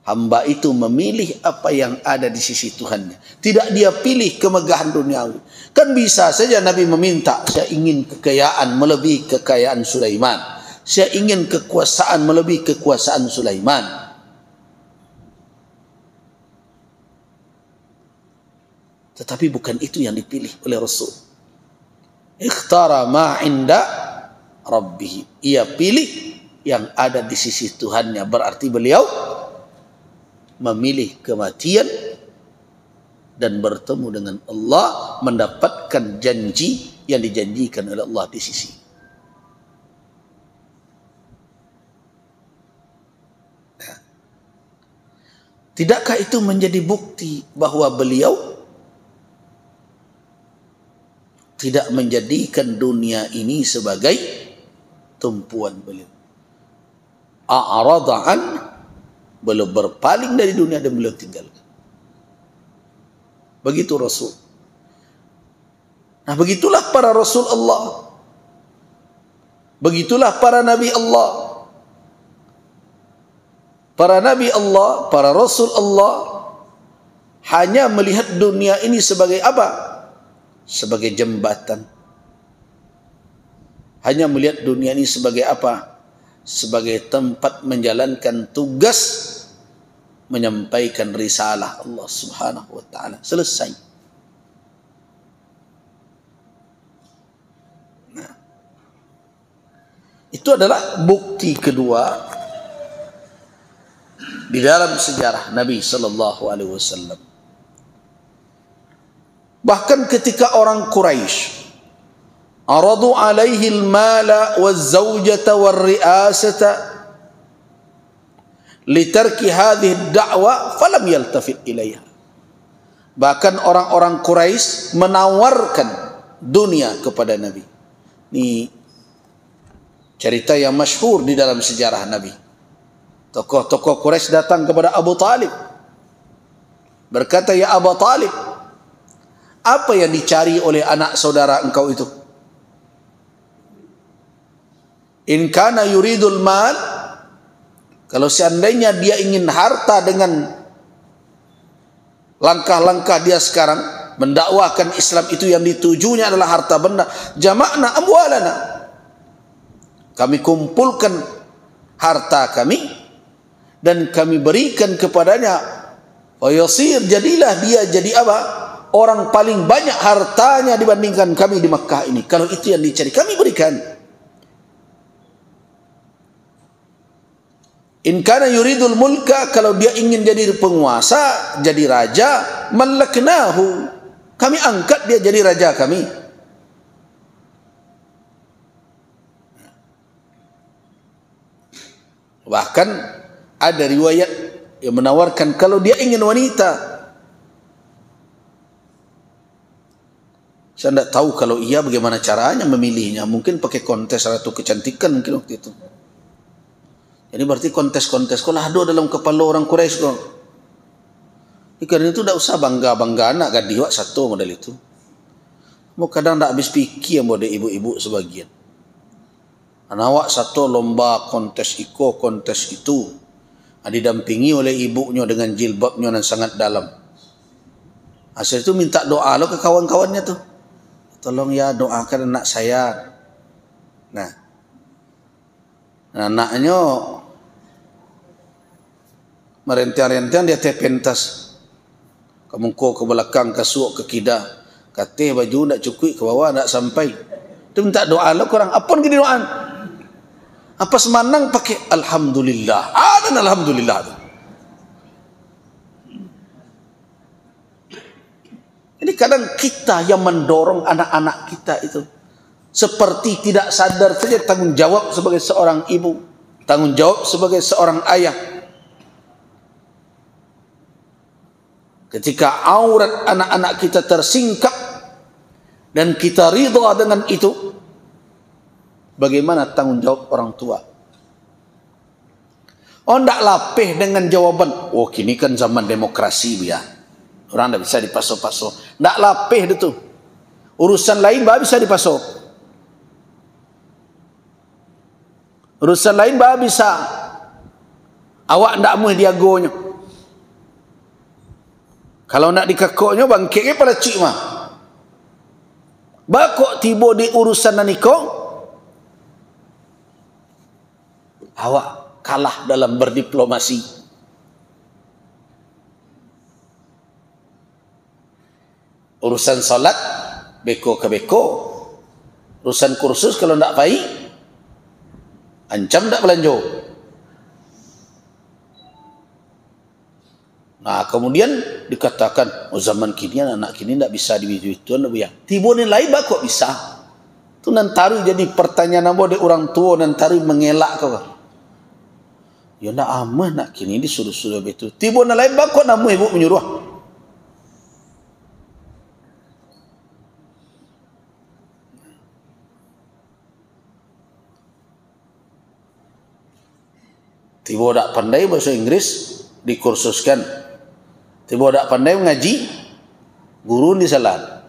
Hamba itu memilih apa yang ada di sisi Tuhannya. Tidak dia pilih kemegahan duniawi. Kan bisa saja Nabi meminta, saya ingin kekayaan melebihi kekayaan Sulaiman. Saya ingin kekuasaan melebihi kekuasaan Sulaiman. Tetapi bukan itu yang dipilih oleh Rasul. Ikhtara ma inda rabbih. Ia pilih yang ada di sisi Tuhannya. Berarti beliau memilih kematian dan bertemu dengan Allah, mendapatkan janji yang dijanjikan oleh Allah di sisi. Nah, tidakkah itu menjadi bukti bahwa beliau tidak menjadikan dunia ini sebagai tumpuan beliau? A'rada'an, beliau berpaling dari dunia dan beliau tinggalkan. Begitu Rasul. Nah, begitulah para Rasul Allah. Begitulah para Nabi Allah. Para Nabi Allah, para Rasul Allah hanya melihat dunia ini sebagai apa? Sebagai jembatan. Hanya melihat dunia ini sebagai apa? Sebagai tempat menjalankan tugas, menyampaikan risalah Allah Subhanahu wa ta'ala. Selesai. Nah, itu adalah bukti kedua di dalam sejarah Nabi sallallahu alaihi wasallam. Bahkan ketika orang Quraisy aradu alaihi al-mala waz-zawjata war-ri'asata litarki hadhihi ad-da'wa falam yaltafit ilaiha. Bahkan orang-orang Quraisy menawarkan dunia kepada Nabi. Ini cerita yang masyhur di dalam sejarah Nabi. Tokoh-tokoh Quraisy datang kepada Abu Talib, berkata, ya Abu Talib, apa yang dicari oleh anak saudara engkau itu? In kana yuridul mal, kalau seandainya dia ingin harta dengan langkah-langkah dia sekarang mendakwakan Islam, itu yang ditujunya adalah harta benda, jama'na amwalana, kami kumpulkan harta kami dan kami berikan kepadanya, wa yasir, jadilah dia jadi apa? Orang paling banyak hartanya dibandingkan kami di Makkah ini. Kalau itu yang dicari, kami berikan. In kana yuridul mulka, kalau dia ingin jadi penguasa, jadi raja, malaknahu, kami angkat dia jadi raja kami. Bahkan ada riwayat yang menawarkan kalau dia ingin wanita, saya tidak tahu kalau iya bagaimana caranya memilihnya. Mungkin pakai kontes ratu kecantikan mungkin waktu itu. Jadi berarti kontes-kontes kok ada dalam kepala orang Quraisy kok. Karena itu tidak usah bangga-bangga anak gadis satu model itu. Mau kadang tidak habis pikir model ibu-ibu sebagian. Anak satu lomba kontes iko kontes itu, didampingi oleh ibunya dengan jilbabnya yang sangat dalam. Hasil itu minta doa lo ke kawan-kawannya tuh, tolong ya doakan anak saya. Nah, anaknya merentang-rentang dia teh pentas, kemungko ke belakang, ke suuk, ke kida, kateh baju nak cukup ke bawah nak sampai. Itu minta doa lo kurang apa gini doaan? Apa semanang pakai alhamdulillah. Dan alhamdulillah tu. Jadi kadang kita yang mendorong anak-anak kita itu seperti tidak sadar saja tanggung jawab sebagai seorang ibu, tanggung jawab sebagai seorang ayah. Ketika aurat anak-anak kita tersingkap dan kita ridha dengan itu, bagaimana tanggung jawab orang tua? Oh, tidak lapeh dengan jawaban, oh kini kan zaman demokrasi ya, orang tidak bisa dipasok-pasok. Tidak lapeh itu. Urusan lain bah bisa dipasok. Urusan lain bah bisa. Awak tidak mau diagonya. Kalau nak dikakoknya bangkitnya pada cik mah. Bakok tiba di urusan naniko, awak kalah dalam berdiplomasi. Urusan salat beko ke beko, urusan kursus kalau tidak baik ancam tidak belanja. Nah kemudian dikatakan, oh zaman kini anak kini tidak bisa diwujudkan lebih yang tiba ni lain bakok bisa. Tu nanti jadi pertanyaan apa de orang tua nanti mengelak kau. Ya nak amah nak kini disuruh-suruh betul. Tiba nak lain bakok namu ibu menyuruh. Tiba tak pandai bahasa Inggris dikursuskan. Tiba tak pandai mengaji, guru di salat.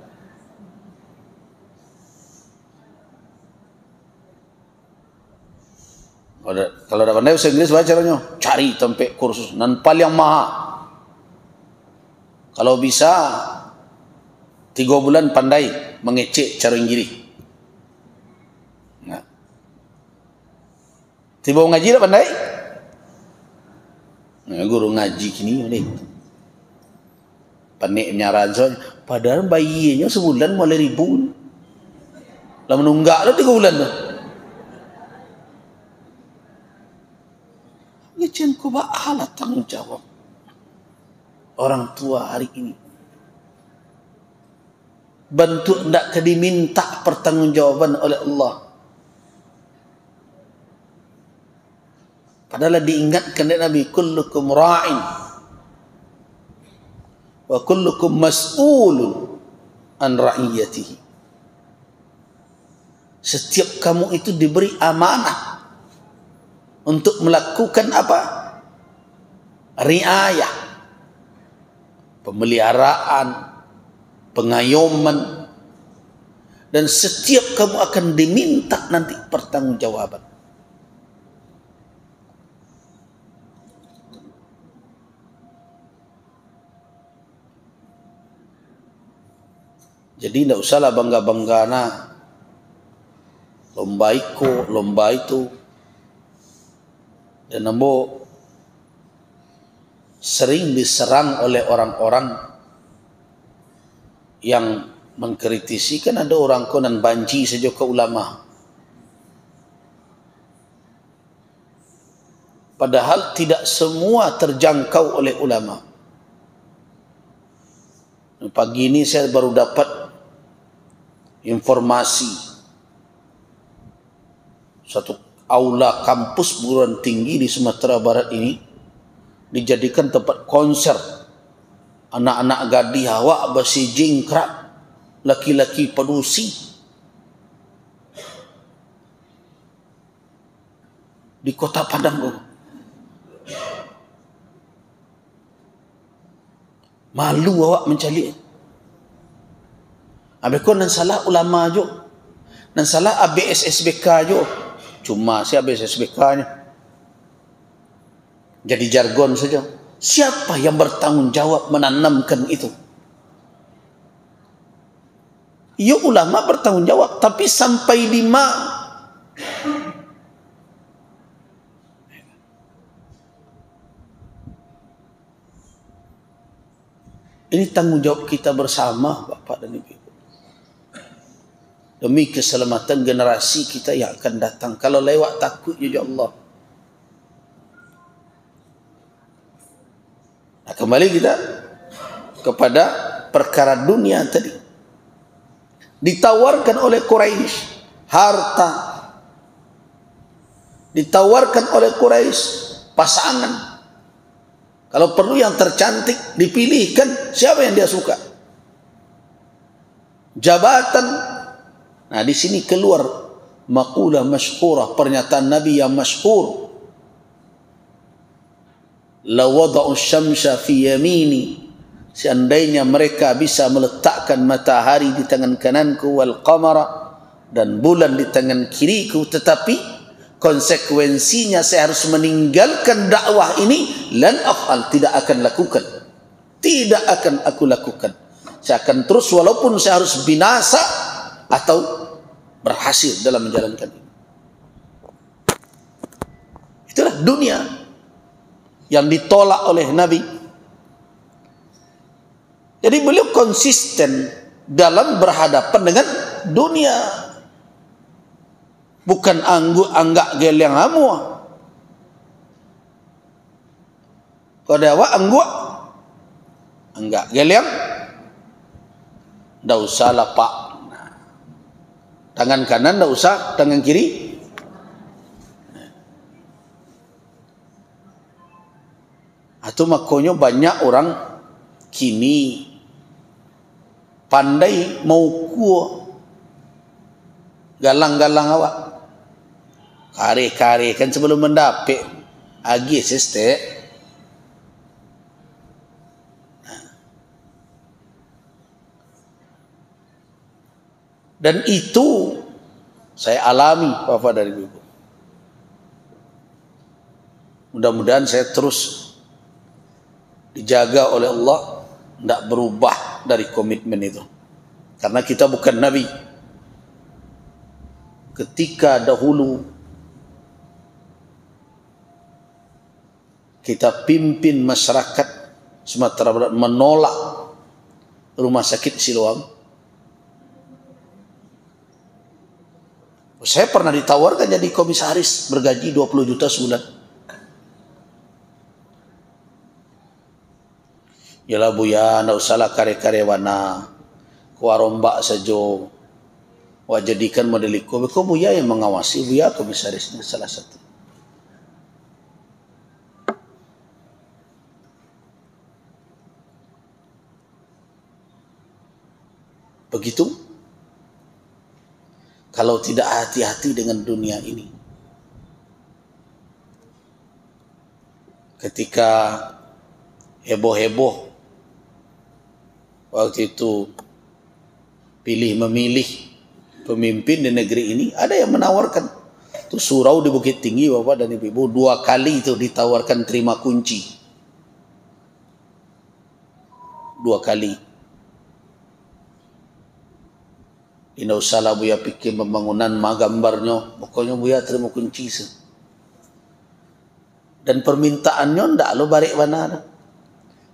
Kalau tak pandai bahasa Inggris, baca caranya cari tempat kursus nan paling mahal. Kalau bisa 3 bulan pandai mengecek cara Inggris. Nah. Tiba ngaji tak pandai? Nah, guru ngaji kini ni. Panik menyaran soalnya. Padahal bayinya sebulan mulai 1,000. Lah menunggak lah 3 bulan tu. Macam ku ba'ala tanggung jawab orang tua hari ini. Bentuk tak ke diminta pertanggungjawaban oleh Allah. Padahal diingatkan oleh Nabi, kullukum ra'in wa kullukum mas'ulun an ra'iyatihi. Setiap kamu itu diberi amanah untuk melakukan apa? Riayah, pemeliharaan, pengayoman, dan setiap kamu akan diminta nanti pertanggungjawaban. Jadi tidak usahlah bangga-bangga nak lomba iko, lomba itu. Dan nambo sering diserang oleh orang-orang yang mengkritisi, kan ada orang konan banji saja ke ulama. Padahal tidak semua terjangkau oleh ulama. Pagi ini saya baru dapat informasi satu aula kampus perguruan tinggi di Sumatera Barat ini dijadikan tempat konser. Anak-anak gadis awak besi jingkrak, laki-laki pedusi. Di kota Padang. Malu awak mencari. Habis kau nan salah ulama jo. Nan salah ABSSBK jo. Cuma si ABSSBK-nya. Jadi jargon saja. Siapa yang bertanggung jawab menanamkan itu? Ya ulama bertanggung jawab, tapi sampai di mana? Ini tanggung jawab kita bersama, Bapak dan Ibu. Demi keselamatan generasi kita yang akan datang. Kalau lewat takut ya Allah. Nah, kembali kita kepada perkara dunia tadi. Ditawarkan oleh Quraisy harta. Ditawarkan oleh Quraisy pasangan. Kalau perlu yang tercantik dipilihkan siapa yang dia suka. Jabatan. Nah, di sini keluar maqula masyhurah, pernyataan Nabi yang masyhur. La wada'u syamsa fi yamini, seandainya mereka bisa meletakkan matahari di tangan kananku wal qamara, dan bulan di tangan kiriku, tetapi konsekuensinya saya harus meninggalkan dakwah ini, lan af'al, tidak akan lakukan. Tidak akan aku lakukan. Saya akan terus walaupun saya harus binasa atau berhasil dalam menjalankan ini. Itulah dunia yang ditolak oleh Nabi. Jadi beliau konsisten dalam berhadapan dengan dunia. Bukan anggak geleng amua. Kau dawa anggak geleng, dah usah lapak. Tangan kanan dah usah, tangan kiri. Atau makanya banyak orang kini pandai mau kuo galang-galang awak. Kare-kare kan sebelum mendapik agi siste. Dan itu saya alami, Bapak dan Ibu. Mudah-mudahan saya terus dijaga oleh Allah, tidak berubah dari komitmen itu. Karena kita bukan Nabi. Ketika dahulu kita pimpin masyarakat Sumatera Barat menolak rumah sakit Siloam, saya pernah ditawarkan jadi komisaris bergaji 20 juta sebulan. Yalah buya, ndak usahlah kare-kare wana, kuarombak sajo, wah jadikan modeliko. Beko buya yang mengawasi, buya komisarisnya salah satu. Begitu. Kalau tidak hati-hati dengan dunia ini. Ketika heboh-heboh waktu itu pilih memilih pemimpin di negeri ini, ada yang menawarkan. Itu surau di Bukit Tinggi, Bapak dan Ibu, 2 kali itu ditawarkan terima kunci. 2 kali. Tidak usahlah buya pikir pembangunan gambarnya, pokoknya buya terima kunci. Dan permintaannya ndak lo balik mana.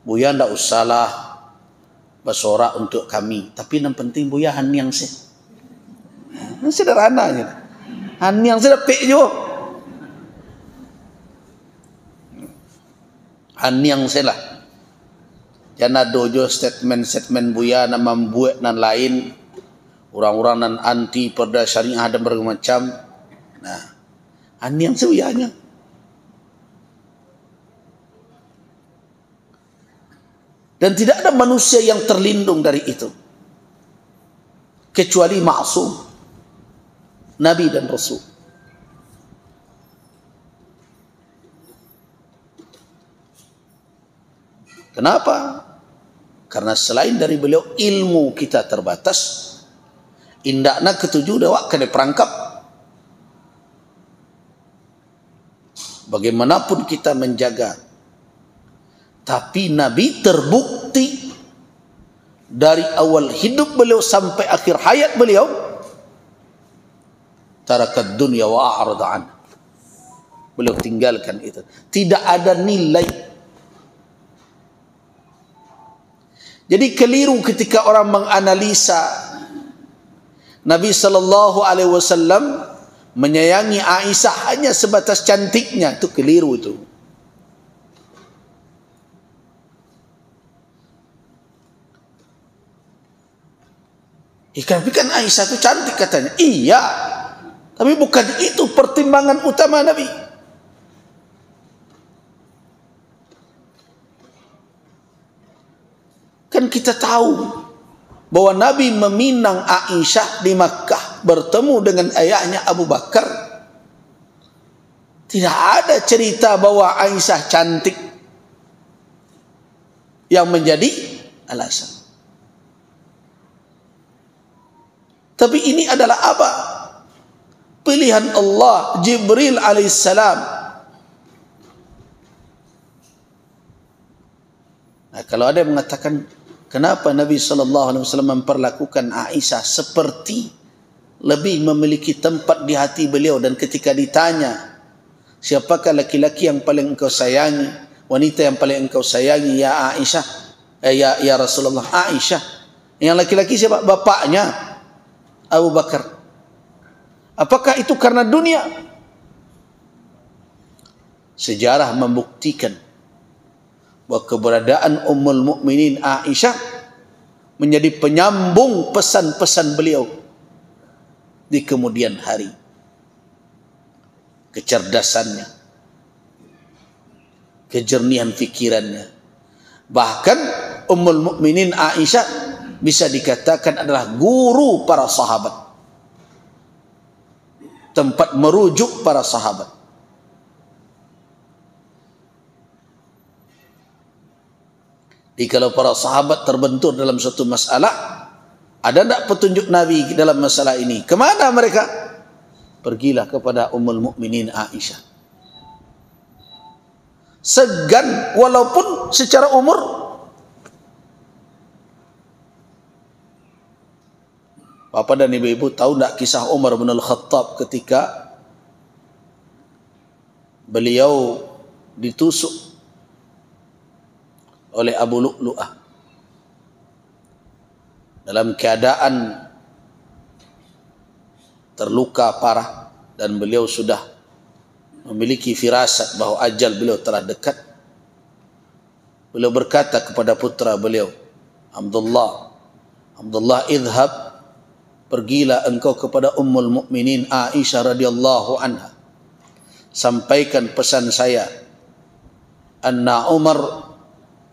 Buya ndak usahlah bersorak untuk kami, tapi yang penting buya haniang sih. Sederhana aja. Haniang sih dapik jo. Haniang sih lah. Jangan dojo statement-statement buya nama membuat dan lain. Orang-orang nan anti perda syariah dan bermacam. Nah, Anian sewiyanya. Dan tidak ada manusia yang terlindung dari itu kecuali maksum, Nabi dan Rasul. Kenapa? Karena selain dari beliau ilmu kita terbatas. Indakna ketujuh dewak kena perangkap. Bagaimanapun kita menjaga, tapi Nabi terbukti dari awal hidup beliau sampai akhir hayat beliau, tarakat dunya wa a'rada an. Beliau tinggalkan itu. Tidak ada nilai. Jadi keliru ketika orang menganalisa Nabi sallallahu alaihi wasallam menyayangi Aisyah hanya sebatas cantiknya. Itu keliru itu. Tapi kan Aisyah itu cantik katanya. Iya. Tapi bukan itu pertimbangan utama Nabi. Kan kita tahu bahwa Nabi meminang Aisyah di Makkah bertemu dengan ayahnya Abu Bakar. Tidak ada cerita bahwa Aisyah cantik yang menjadi alasan. Tapi ini adalah apa? Pilihan Allah, Jibril alaihissalam. Nah, kalau ada yang mengatakan, kenapa Nabi SAW memperlakukan Aisyah seperti lebih memiliki tempat di hati beliau, dan ketika ditanya, siapakah laki-laki yang paling engkau sayangi, wanita yang paling engkau sayangi, ya Aisyah, ya Rasulullah, Aisyah. Yang laki-laki siapa? Bapaknya Abu Bakar. Apakah itu karena dunia? Sejarah membuktikan bahwa keberadaan Ummul Mukminin Aisyah menjadi penyambung pesan-pesan beliau di kemudian hari. Kecerdasannya, kejernihan pikirannya. Bahkan Ummul Mukminin Aisyah bisa dikatakan adalah guru para sahabat, tempat merujuk para sahabat. Jadi kalau para sahabat terbentur dalam suatu masalah, ada tidak petunjuk Nabi dalam masalah ini? Kemana mereka? Pergilah kepada Ummul Mukminin Aisyah. Segan walaupun secara umur. Bapak dan ibu-ibu tahu tak kisah Umar bin Al-Khattab ketika beliau ditusuk oleh Abu Lu'lu'ah dalam keadaan terluka parah, dan beliau sudah memiliki firasat bahwa ajal beliau telah dekat. Beliau berkata kepada putra beliau, Abdullah, idhab, pergilah engkau kepada Ummul Mukminin Aisyah radhiyallahu anha, sampaikan pesan saya, anna Umar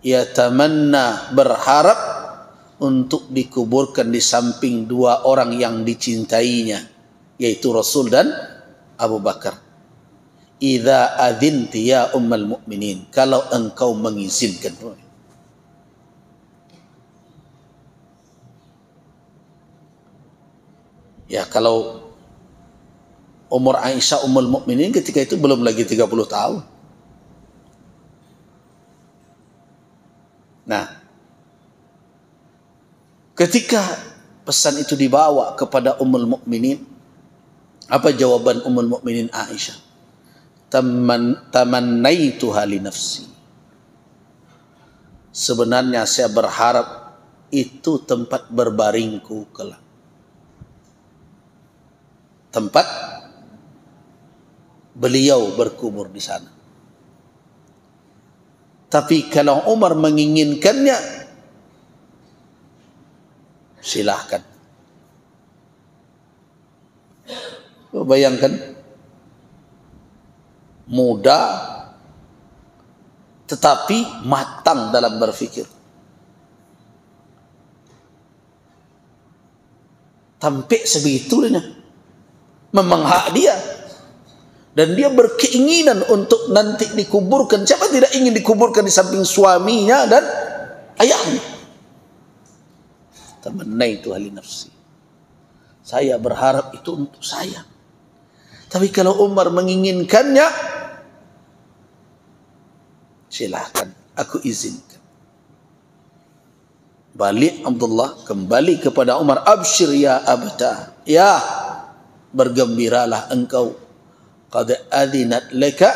yatamanna, berharap untuk dikuburkan di samping dua orang yang dicintainya, yaitu Rasul dan Abu Bakar. Idza adzinti ya Ummul Mukminin, kalau engkau mengizinkan. Ya, kalau umur Aisyah Ummul Mukminin ketika itu belum lagi 30 tahun. Nah, ketika pesan itu dibawa kepada Ummul Mukminin, apa jawaban Ummul Mukminin Aisyah? Tamannaituha li nafsi. Sebenarnya saya berharap itu tempat berbaringku kelak. Tempat beliau berkubur di sana. Tapi kalau Umar menginginkannya, silahkan. Bayangkan muda, tetapi matang dalam berfikir. Sampai sebegitunya. Memang hak dia. Dan dia berkeinginan untuk nanti dikuburkan. Siapa tidak ingin dikuburkan di samping suaminya dan ayahnya? Tamanna itu ahli nafsi. Saya berharap itu untuk saya. Tapi kalau Umar menginginkannya, silahkan, aku izinkan. Balik Abdullah kembali kepada Umar. Abshir ya abtah, ya bergembiralah engkau. Qad adinat laka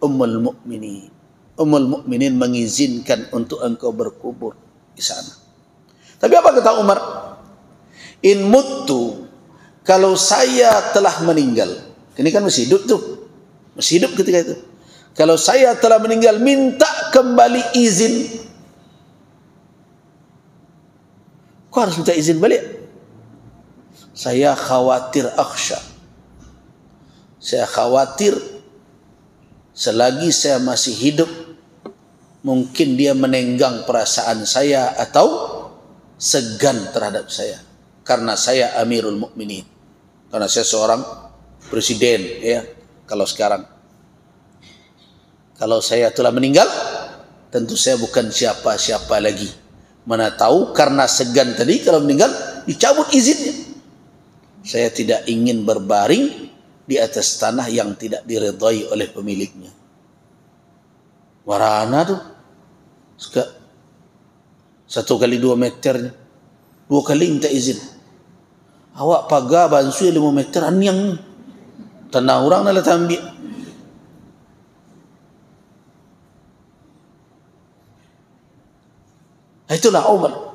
ummul mu'minin. Ummul mu'minin mengizinkan untuk engkau berkubur di sana. Tapi apa kata Umar? In muttu, kalau saya telah meninggal. Ini kan masih hidup tuh. Masih hidup ketika itu. Kalau saya telah meninggal, minta kembali izin. Kok harus minta izin balik? Saya khawatir akhsha. Saya khawatir selagi saya masih hidup, mungkin dia menenggang perasaan saya atau segan terhadap saya. Karena saya Amirul Mukminin. Karena saya seorang presiden, ya. Kalau sekarang, kalau saya telah meninggal, tentu saya bukan siapa-siapa lagi. Mana tahu karena segan tadi kalau meninggal dicabut izinnya. Saya tidak ingin berbaring di atas tanah yang tidak diridai oleh pemiliknya. Warana tuh 1x2 meternya, 2 kali minta izin. Awak pagar bansu 5 meter aniang tanah orang nak ambil. Itulah Umar.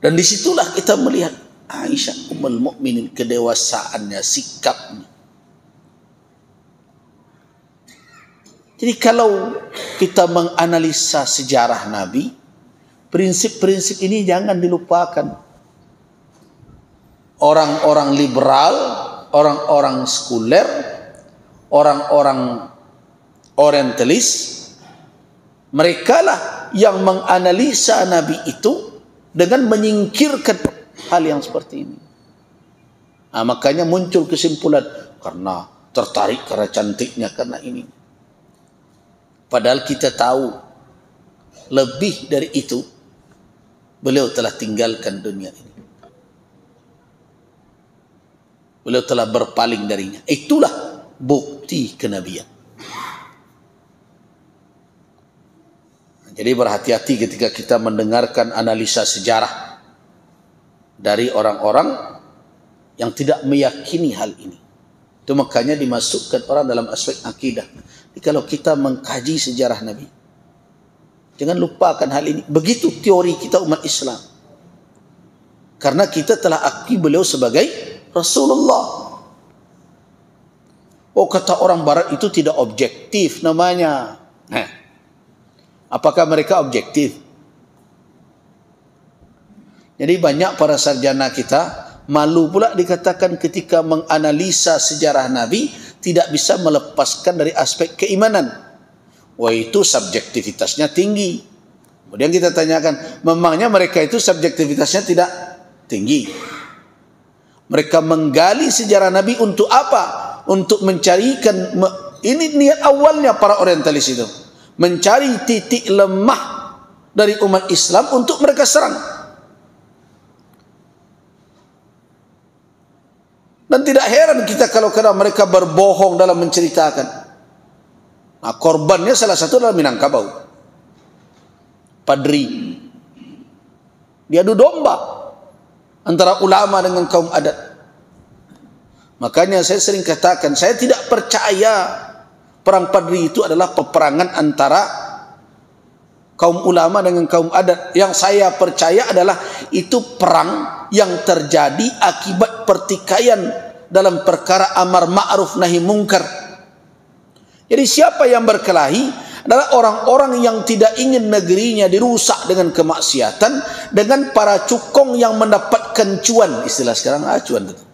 Dan disitulah kita melihat Aisyah ummul mukminin, kedewasaannya, sikapnya. Jadi kalau kita menganalisa sejarah Nabi, prinsip-prinsip ini jangan dilupakan. Orang-orang liberal, orang-orang sekuler, orang-orang orientalis, merekalah yang menganalisa Nabi itu dengan menyingkirkan hal yang seperti ini. Nah, makanya muncul kesimpulan karena tertarik, karena cantiknya, karena ini. Padahal kita tahu lebih dari itu, beliau telah tinggalkan dunia ini. Beliau telah berpaling darinya. Itulah bukti kenabian. Jadi berhati-hati ketika kita mendengarkan analisa sejarah dari orang-orang yang tidak meyakini hal ini. Itu makanya dimasukkan orang dalam aspek akidah. Jadi kalau kita mengkaji sejarah Nabi, jangan lupakan hal ini. Begitu teori kita umat Islam. Karena kita telah akui beliau sebagai Rasulullah. Oh, kata orang Barat itu tidak objektif namanya. Apakah mereka objektif? Jadi banyak para sarjana kita malu pula dikatakan ketika menganalisa sejarah Nabi tidak bisa melepaskan dari aspek keimanan. Wah, itu subjektivitasnya tinggi. Kemudian kita tanyakan, memangnya mereka itu subjektivitasnya tidak tinggi? Mereka menggali sejarah Nabi untuk apa? Untuk mencarikan, ini niat awalnya para orientalis itu, mencari titik lemah dari umat Islam untuk mereka serang. Dan tidak heran kita kalau kadang mereka berbohong dalam menceritakan. Nah, korbannya salah satu adalah Minangkabau, Padri. Dia adu domba antara ulama dengan kaum adat. Makanya saya sering katakan, saya tidak percaya perang Padri itu adalah peperangan antara kaum ulama dengan kaum adat. Yang saya percaya adalah itu perang yang terjadi akibat pertikaian dalam perkara amar ma'ruf nahi mungkar. Jadi siapa yang berkelahi adalah orang-orang yang tidak ingin negerinya dirusak dengan kemaksiatan, dengan para cukong yang mendapatkan cuan. Istilah sekarang cuan itu.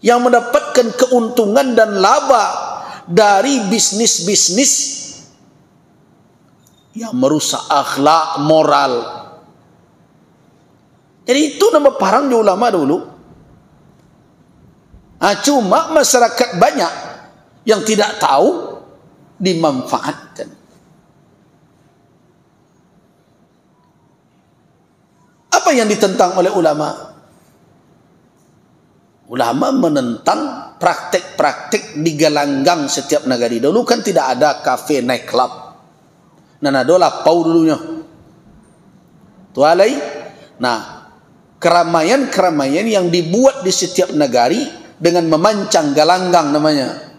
yang mendapatkan keuntungan dan laba dari bisnis-bisnis yang merusak akhlak, moral. Jadi itu nama parang di ulama dulu. Cuma masyarakat banyak yang tidak tahu dimanfaatkan. Apa yang ditentang oleh ulama? Ulama menentang praktek-praktek di gelanggang setiap negari. Dulu kan tidak ada kafe, night club. Nana dola pau dulunya. Tualai. Nah, keramaian-keramaian yang dibuat di setiap negari dengan memancang gelanggang namanya.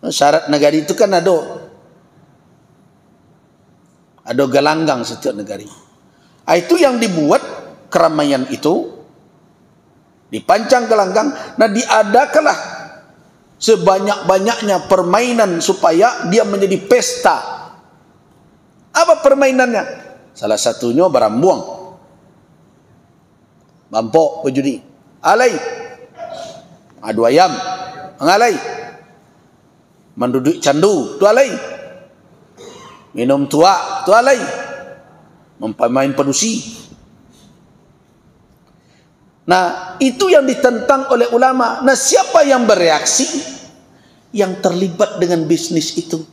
Syarat negari itu kan ada gelanggang setiap negari. Itu yang dibuat keramaian itu dipancang gelanggang. Nah, diadakanlah sebanyak-banyaknya permainan supaya dia menjadi pesta. Apa permainannya? Salah satunya berambuang, bampok, berjudi, alai, adu ayam, mengalai, menduduk candu, tu alai, minum tua, tu alai, memain pedusi. Nah, itu yang ditentang oleh ulama. Nah, siapa yang bereaksi? Yang terlibat dengan bisnis itu.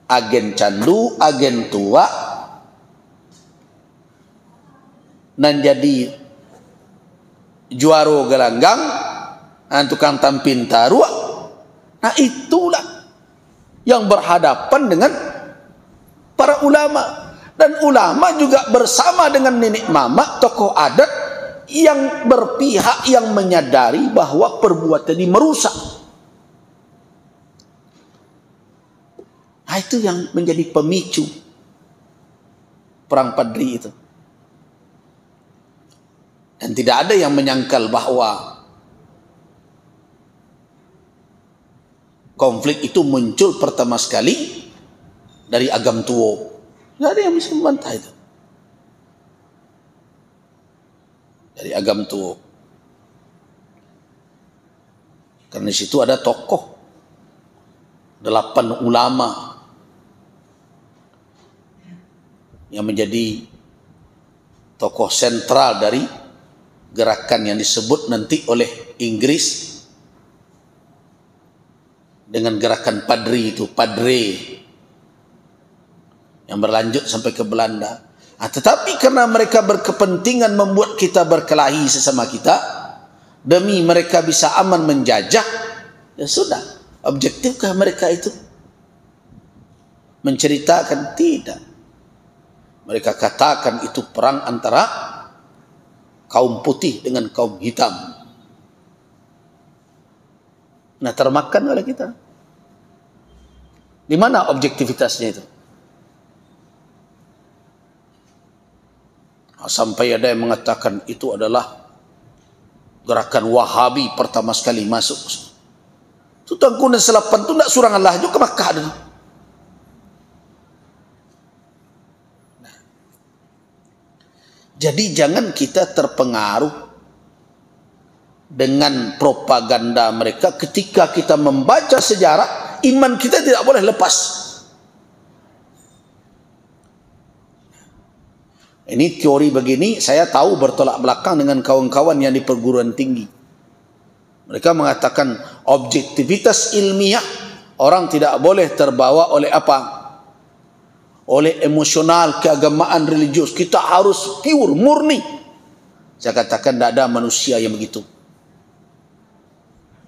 Agen candu, agen tua, dan jadi juara gelanggang, tukang tampin tarua. Nah, itulah yang berhadapan dengan para ulama. Dan ulama juga bersama dengan nenek mama, tokoh adat, yang berpihak, yang menyadari bahwa perbuatan ini merusak. Nah, itu yang menjadi pemicu perang Padri itu. Dan tidak ada yang menyangkal bahwa konflik itu muncul pertama sekali dari agam tua. Tidak ada yang bisa membantah itu. Dari agam tua. Karena di situ ada tokoh 8 ulama yang menjadi tokoh sentral dari gerakan yang disebut nanti oleh Inggris dengan gerakan Padri itu, Padre, yang berlanjut sampai ke Belanda. Tetapi karena mereka berkepentingan membuat kita berkelahi sesama kita, demi mereka bisa aman menjajah, ya sudah. Objektifkah mereka itu menceritakan? Tidak. Mereka katakan itu perang antara kaum putih dengan kaum hitam. Nah, termakan oleh kita. Di mana objektivitasnya itu? Sampai ada yang mengatakan itu adalah gerakan Wahabi pertama sekali masuk. Itu tahun 8 itu tidak surang Allah juga ke Makkah dulu. Nah, jadi jangan kita terpengaruh dengan propaganda mereka. Ketika kita membaca sejarah, iman kita tidak boleh lepas. Ini teori begini, saya tahu bertolak belakang dengan kawan-kawan yang di perguruan tinggi. Mereka mengatakan objektivitas ilmiah, orang tidak boleh terbawa oleh apa? Oleh emosional, keagamaan, religius. Kita harus pure, murni. Saya katakan tidak ada manusia yang begitu.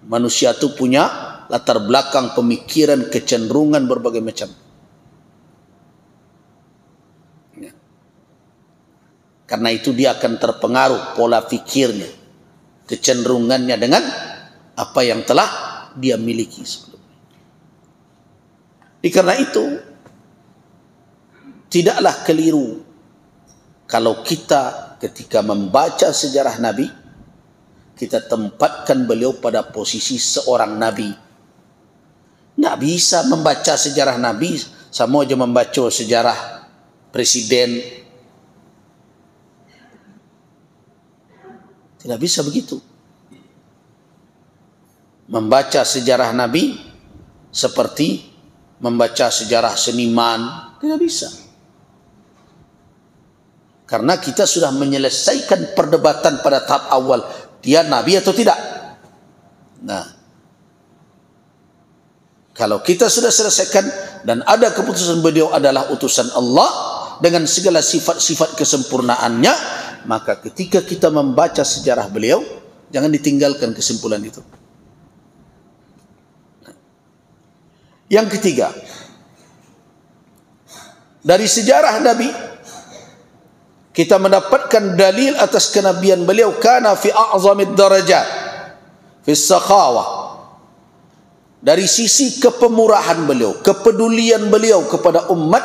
Manusia itu punya latar belakang pemikiran, kecenderungan berbagai macam. Karena itu dia akan terpengaruh pola pikirnya, kecenderungannya dengan apa yang telah dia miliki sebelumnya. Karena itu tidaklah keliru kalau kita ketika membaca sejarah Nabi, kita tempatkan beliau pada posisi seorang Nabi. Tidak bisa membaca sejarah Nabi sama aja membaca sejarah presiden. Tidak bisa begitu. membaca sejarah Nabi seperti membaca sejarah seniman. Tidak bisa. Karena kita sudah menyelesaikan perdebatan pada tahap awal. Dia Nabi atau tidak? Nah, kalau kita sudah selesaikan dan ada keputusan beliau adalah utusan Allah dengan segala sifat-sifat kesempurnaannya, maka ketika kita membaca sejarah beliau, jangan ditinggalkan kesimpulan itu. Yang ketiga, dari sejarah Nabi kita mendapatkan dalil atas kenabian beliau. Kana fi a'zamid darajat fi sakhawah, dari sisi kepemurahan beliau, kepedulian beliau kepada umat,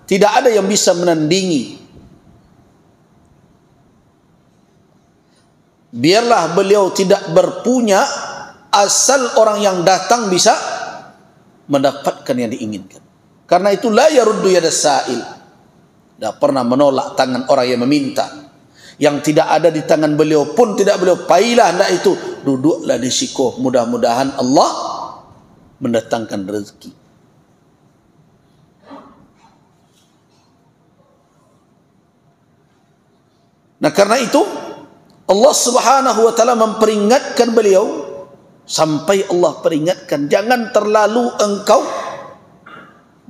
tidak ada yang bisa menandingi. Biarlah beliau tidak berpunya, asal orang yang datang bisa mendapatkan yang diinginkan. Karena itu la yaruddu yadas sa'il, tidak pernah menolak tangan orang yang meminta. Yang tidak ada di tangan beliau pun tidak beliau pailah, hendak itu duduklah di siko, mudah-mudahan Allah mendatangkan rezeki. Nah, karena itu Allah Subhanahu wa taala memperingatkan beliau, sampai Allah peringatkan, jangan terlalu engkau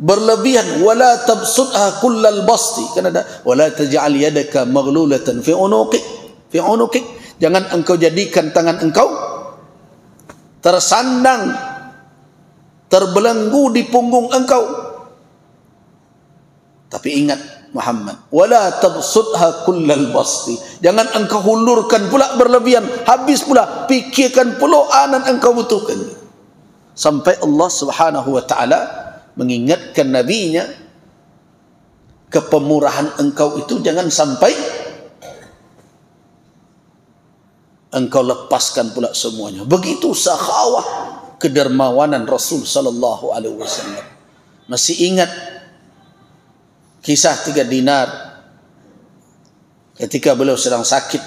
berlebihan, wala tabsutha kullal basti, kan ada wala taj'al yadaka maghlulatan fi unuqik, jangan engkau jadikan tangan engkau tersandang, terbelenggu di punggung engkau. Tapi ingat Muhammad, wala tabsutha kullal basti, jangan engkau hulurkan pula berlebihan, habis pula pikirkan pula anan engkau butuhkan. Sampai Allah Subhanahu wa taala mengingatkan nabinya, kepemurahan engkau itu jangan sampai engkau lepaskan pula semuanya. Begitu sakhawah, kedermawanan Rasul sallallahu alaihi wasallam. Masih ingat kisah 3 dinar ketika beliau sedang sakit,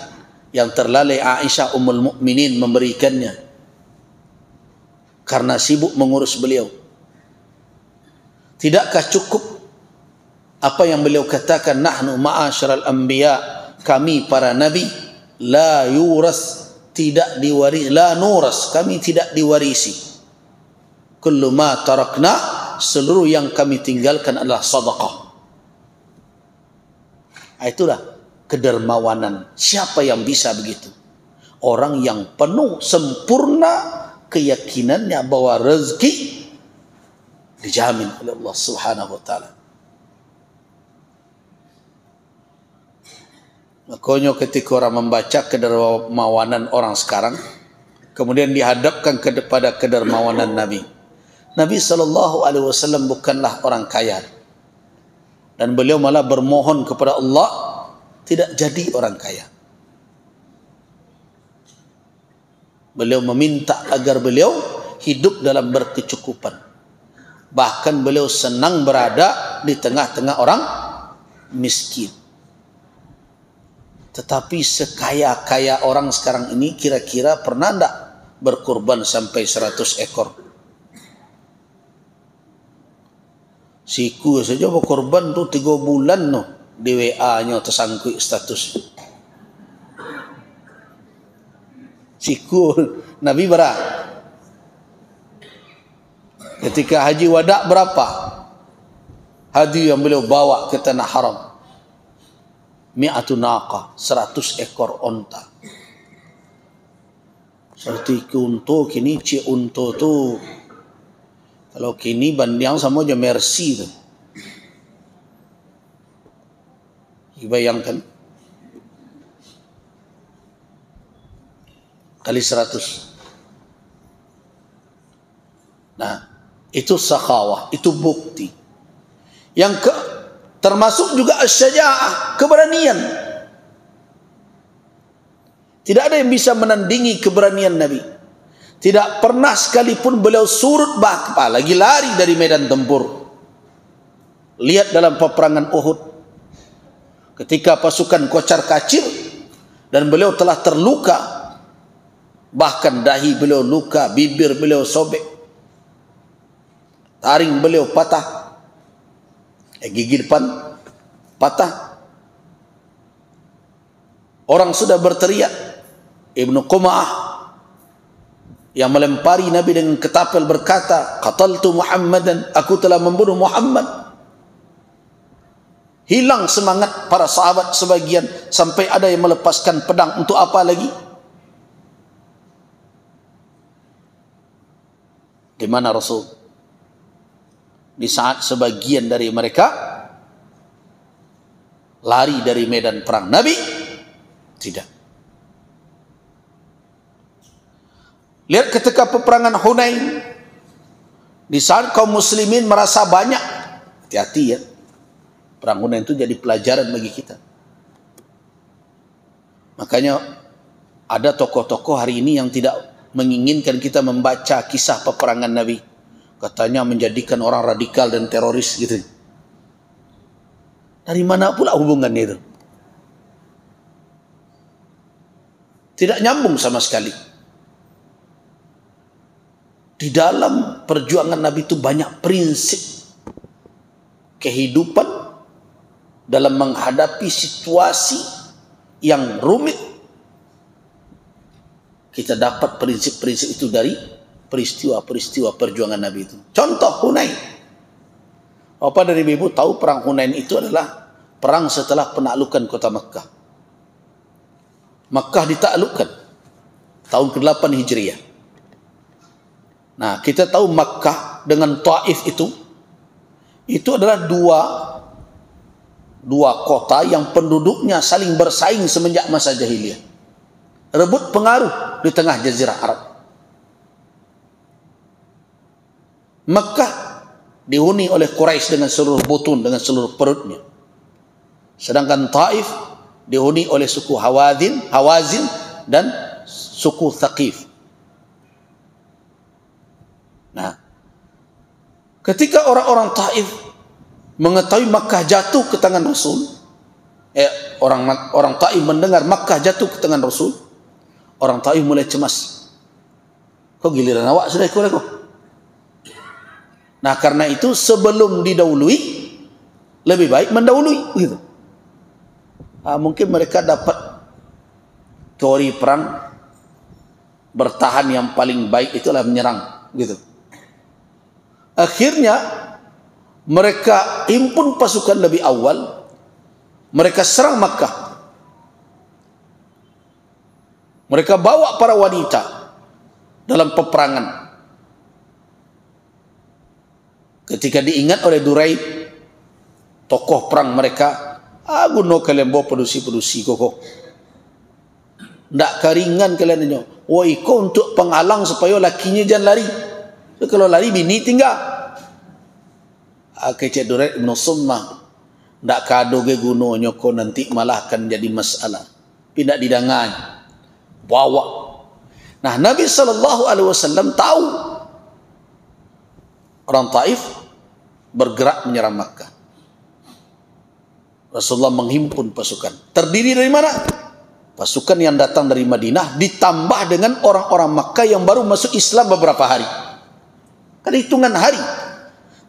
yang terlalai Aisyah Ummul Mukminin memberikannya karena sibuk mengurus beliau. Tidakkah cukup apa yang beliau katakan, nahnu ma'asyiral anbiya, kami para nabi, la yuras, tidak diwarisi, la nuras, kami tidak diwarisi, kullu ma tarakna, seluruh yang kami tinggalkan adalah sedekah. Itulah kedermawanan. Siapa yang bisa begitu? Orang yang penuh sempurna keyakinannya bahwa rezeki dijamin oleh Allah Subhanahu wa taala. Makanya ketika orang membaca kedermawanan orang sekarang, kemudian dihadapkan kepada kedermawanan Nabi. Nabi sallallahu alaihi wasallam bukanlah orang kaya, dan beliau malah bermohon kepada Allah tidak jadi orang kaya. Beliau meminta agar beliau hidup dalam berkecukupan. Bahkan beliau senang berada di tengah-tengah orang miskin. Tetapi sekaya-kaya orang sekarang ini, kira-kira pernah tidak berkorban sampai 100 ekor? Siku saja berkorban tu 3 bulan no, di WA-nya tersangkut status. Siku Nabi berapa? Ketika haji wada berapa hadi yang beliau bawa ke tanah haram? 100 naqa, 100 ekor onta. Seperti unta kini, cik unta tu kalau kini banding sama aja Mercy tu. Bayangkan kali 100. Nah, itu sakhawah, itu bukti. Yang termasuk juga asy-syaja'ah, keberanian. Tidak ada yang bisa menandingi keberanian Nabi. Tidak pernah sekalipun beliau surut apalagi lari dari medan tempur. Lihat dalam peperangan Uhud, ketika pasukan kocar kacir dan beliau telah terluka, Bahkan dahi beliau luka, bibir beliau sobek, taring beliau patah, gigi depan patah. Orang sudah berteriak. Ibnu Quma'ah yang melempari Nabi dengan ketapel berkata, qataltu Muhammadan, aku telah membunuh Muhammad. Hilang semangat para sahabat sebagian, sampai ada yang melepaskan pedang. Untuk apa lagi? Di mana Rasul? Di saat sebagian dari mereka lari dari medan perang, Nabi tidak. Lihat ketika peperangan Hunain, di saat kaum muslimin merasa banyak, hati-hati ya, perang Hunain itu jadi pelajaran bagi kita. Makanya ada tokoh-tokoh hari ini yang tidak menginginkan kita membaca kisah peperangan Nabi, katanya menjadikan orang radikal dan teroris gitu. Dari mana pula hubungannya itu? Tidak nyambung sama sekali. Di dalam perjuangan Nabi itu banyak prinsip kehidupan dalam menghadapi situasi yang rumit. Kita dapat prinsip-prinsip itu dari peristiwa-peristiwa perjuangan Nabi itu. Contoh Hunain. Bapak dari Ibu tahu perang Hunain itu adalah perang setelah penaklukan kota Makkah. Makkah ditaklukkan tahun ke-8 Hijriah. Nah, kita tahu Makkah dengan Taif itu adalah dua kota yang penduduknya saling bersaing semenjak masa jahiliyah, rebut pengaruh di tengah jazirah Arab. Makkah dihuni oleh Quraisy dengan seluruh butun, dengan seluruh perutnya, sedangkan Taif dihuni oleh suku Hawazin dan suku Thaqif. Nah, ketika orang-orang Taif mengetahui Makkah jatuh ke tangan Rasul, orang Taif mendengar Makkah jatuh ke tangan Rasul, orang Taif mulai cemas. Kok giliran awak sudah ikut aku? Nah, karena itu sebelum didahului, lebih baik mendahului, gitu. Mungkin mereka dapat teori perang bertahan yang paling baik itulah menyerang, gitu. Akhirnya mereka himpun pasukan lebih awal, mereka serang Makkah. Mereka bawa para wanita dalam peperangan. Ketika diingat oleh Duraid, tokoh perang mereka, guno kalian bawa pedusi-pedusi koko. Ndak karingan kalian ini. Woi, kau untuk penghalang supaya lakinya jangan lari. Kalau lari bini tinggal. Kecek Duraid Ibn Summah, ndak kado ke gunung nyoko nanti malah akan jadi masalah. Tidak didangan. Bawa. Nah, Nabi SAW tahu orang Taif bergerak menyerang Makkah. Rasulullah menghimpun pasukan. Terdiri dari mana? Pasukan yang datang dari Madinah ditambah dengan orang-orang Makkah yang baru masuk Islam beberapa hari. Kan hitungan hari.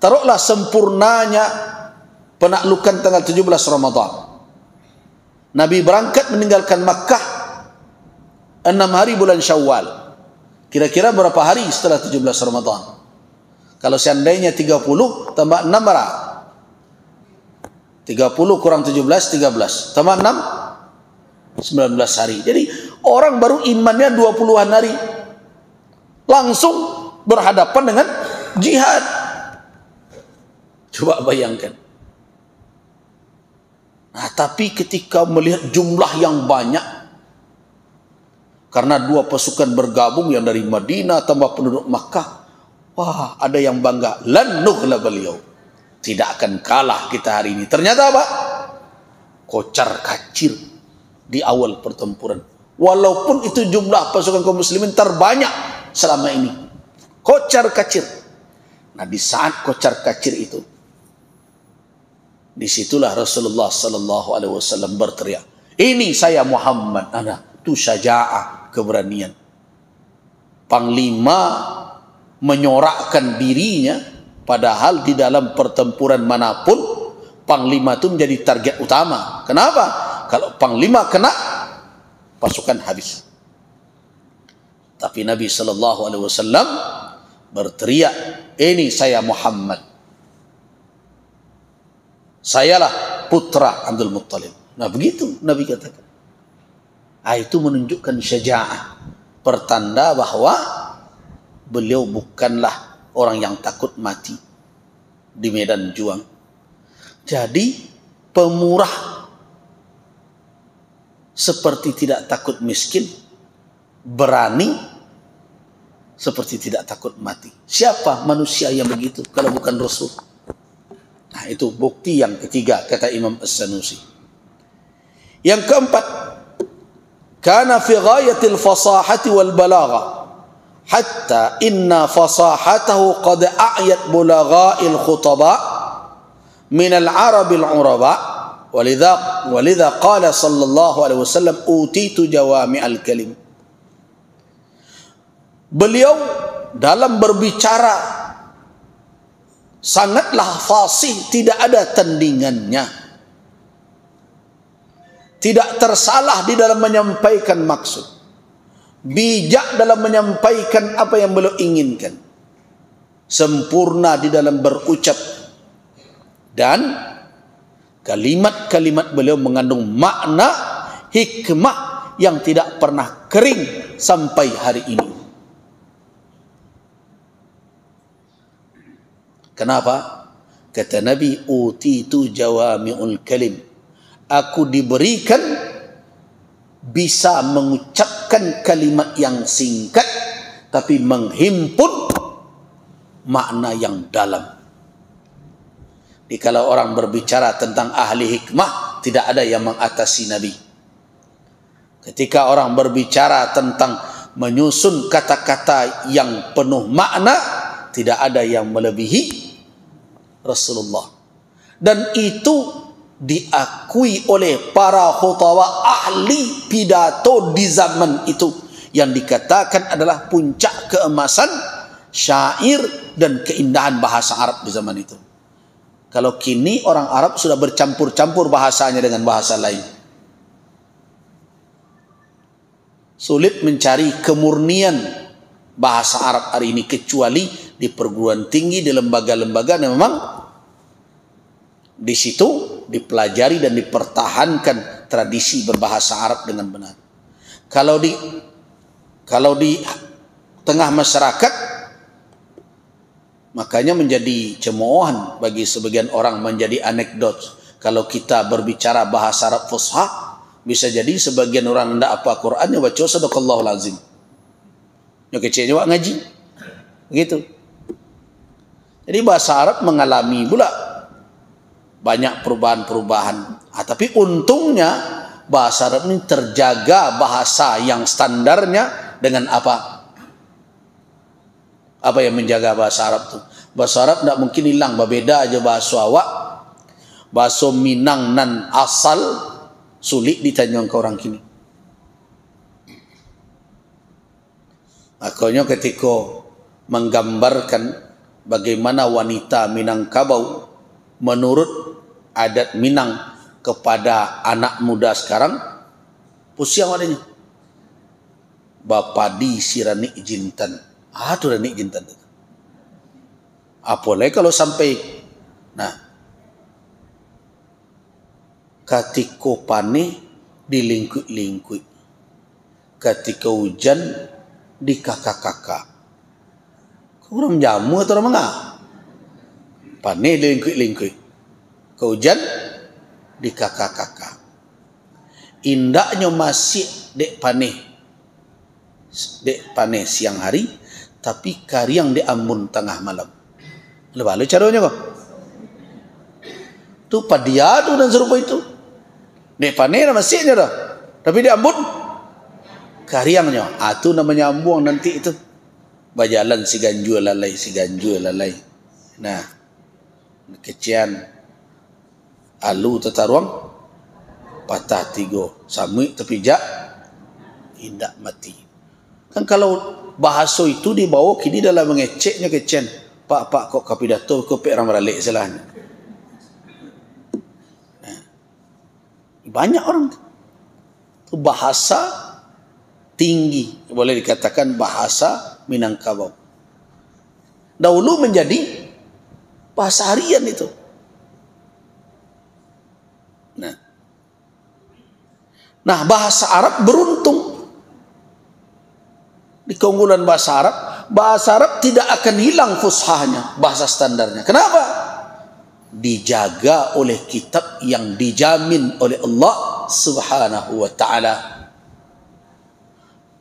Taruhlah sempurnanya penaklukan tanggal 17 Ramadan. Nabi berangkat meninggalkan Makkah 6 hari bulan Syawal. Kira-kira berapa hari setelah 17 Ramadan? Kalau seandainya 30 tambah 6 berapa? 30 kurang 17, 13. Tambah 6, 19 hari. Jadi orang baru imannya 20-an hari. Langsung berhadapan dengan jihad. Coba bayangkan. Nah, tapi ketika melihat jumlah yang banyak, karena dua pasukan bergabung yang dari Madinah tambah penduduk Makkah, wah, ada yang bangga. Lan nughla beliau. Tidak akan kalah kita hari ini. Ternyata apa? Kocar kacir di awal pertempuran. Walaupun itu jumlah pasukan kaum muslimin terbanyak selama ini. Kocar kacir. Nah, di saat kocar kacir itu, disitulah Rasulullah SAW berteriak, ini saya Muhammad. Itu syaja'ah, keberanian. panglima menyorakkan dirinya, padahal di dalam pertempuran manapun panglima itu menjadi target utama. Kenapa? Kalau panglima kena, pasukan habis. Tapi Nabi SAW berteriak, ini saya Muhammad, sayalah putra Abdul Muttalib. Nah begitu Nabi katakan. Itu menunjukkan syaja'ah, pertanda bahwa beliau bukanlah orang yang takut mati di medan juang. Jadi pemurah seperti tidak takut miskin, berani seperti tidak takut mati. Siapa manusia yang begitu kalau bukan Rasul? Nah itu bukti yang ketiga, kata Imam As-Sanusi. Yang keempat, kana fi ghayatil fasahati wal balagha hatta inna fasahatahu qad a'yat bulagha'il khutaba min al-arabil uraba walidha qala sallallahu alaihi wasallam utitu jawami'al kalim. Beliau dalam berbicara sangatlah fasih, tidak ada tandingannya. Tidak tersalah di dalam menyampaikan maksud, bijak dalam menyampaikan apa yang beliau inginkan, sempurna di dalam berucap, dan kalimat-kalimat beliau mengandung makna hikmah yang tidak pernah kering sampai hari ini. Kenapa? Kata Nabi, utitu jawami'ul kalim, aku diberikan bisa mengucapkan kalimat yang singkat tapi menghimpun makna yang dalam. Jadi kalau orang berbicara tentang ahli hikmah, tidak ada yang mengatasi Nabi. Ketika orang berbicara tentang menyusun kata-kata yang penuh makna, tidak ada yang melebihi Rasulullah. Dan itu diakui oleh para khutbah ahli pidato di zaman itu, yang dikatakan adalah puncak keemasan syair dan keindahan bahasa Arab di zaman itu. Kalau kini orang Arab sudah bercampur-campur bahasanya dengan bahasa lain. Sulit mencari kemurnian bahasa Arab hari ini, kecuali di perguruan tinggi, di lembaga-lembaga yang memang di situ dipelajari dan dipertahankan tradisi berbahasa Arab dengan benar. Kalau di tengah masyarakat, makanya menjadi cemoohan bagi sebagian orang, menjadi anekdot. Kalau kita berbicara bahasa Arab fusha, bisa jadi sebagian orang tidak apa Qurannya baca sadaqallahul azim, yang kecilnya wak ngaji, begitu. Jadi bahasa Arab mengalami pula banyak perubahan-perubahan. Tapi untungnya bahasa Arab ini terjaga bahasa yang standarnya dengan apa? Apa yang menjaga bahasa Arab itu? Bahasa Arab tidak mungkin hilang. Berbeda aja bahasa awak. Bahasa Minang nan asal sulit ditanya ke orang kini. Makanya ketika menggambarkan bagaimana wanita Minangkabau menurut adat Minang kepada anak muda sekarang, pusiang adanya bapadi siranik jintan. Itu ranik jintan. Apalagi kalau sampai, nah, ketika panen dilingkup-lingkup, ketika hujan di kakak-kakak. Kurang jamu atau orang mengah? Panen dilingkup-lingkup, kehujan di kakak-kakak. Indahnya masih dek panen siang hari, tapi kariang dek ambun tengah malam. Lalu caranya kok? Tu padiadu dan serupa itu. Dek panen masihnya dah, tapi dek ambun kariangnya. Itu namanya ambung nanti itu. Bajalan si ganjul lalai. Nah, kecian alu tetaruang patah tigo samui terpijak indak mati. Kan kalau bahasa itu dibawa kini dalam mengeceknya kecen. Pak kok kapidato kok pek orang beralik salahnya. Banyak orang itu bahasa tinggi, boleh dikatakan bahasa Minangkabau. Dahulu menjadi bahasa harian itu. Nah, bahasa Arab beruntung. Di keunggulan bahasa Arab tidak akan hilang fushahnya, bahasa standarnya. Kenapa? Dijaga oleh kitab yang dijamin oleh Allah Subhanahu wa ta'ala.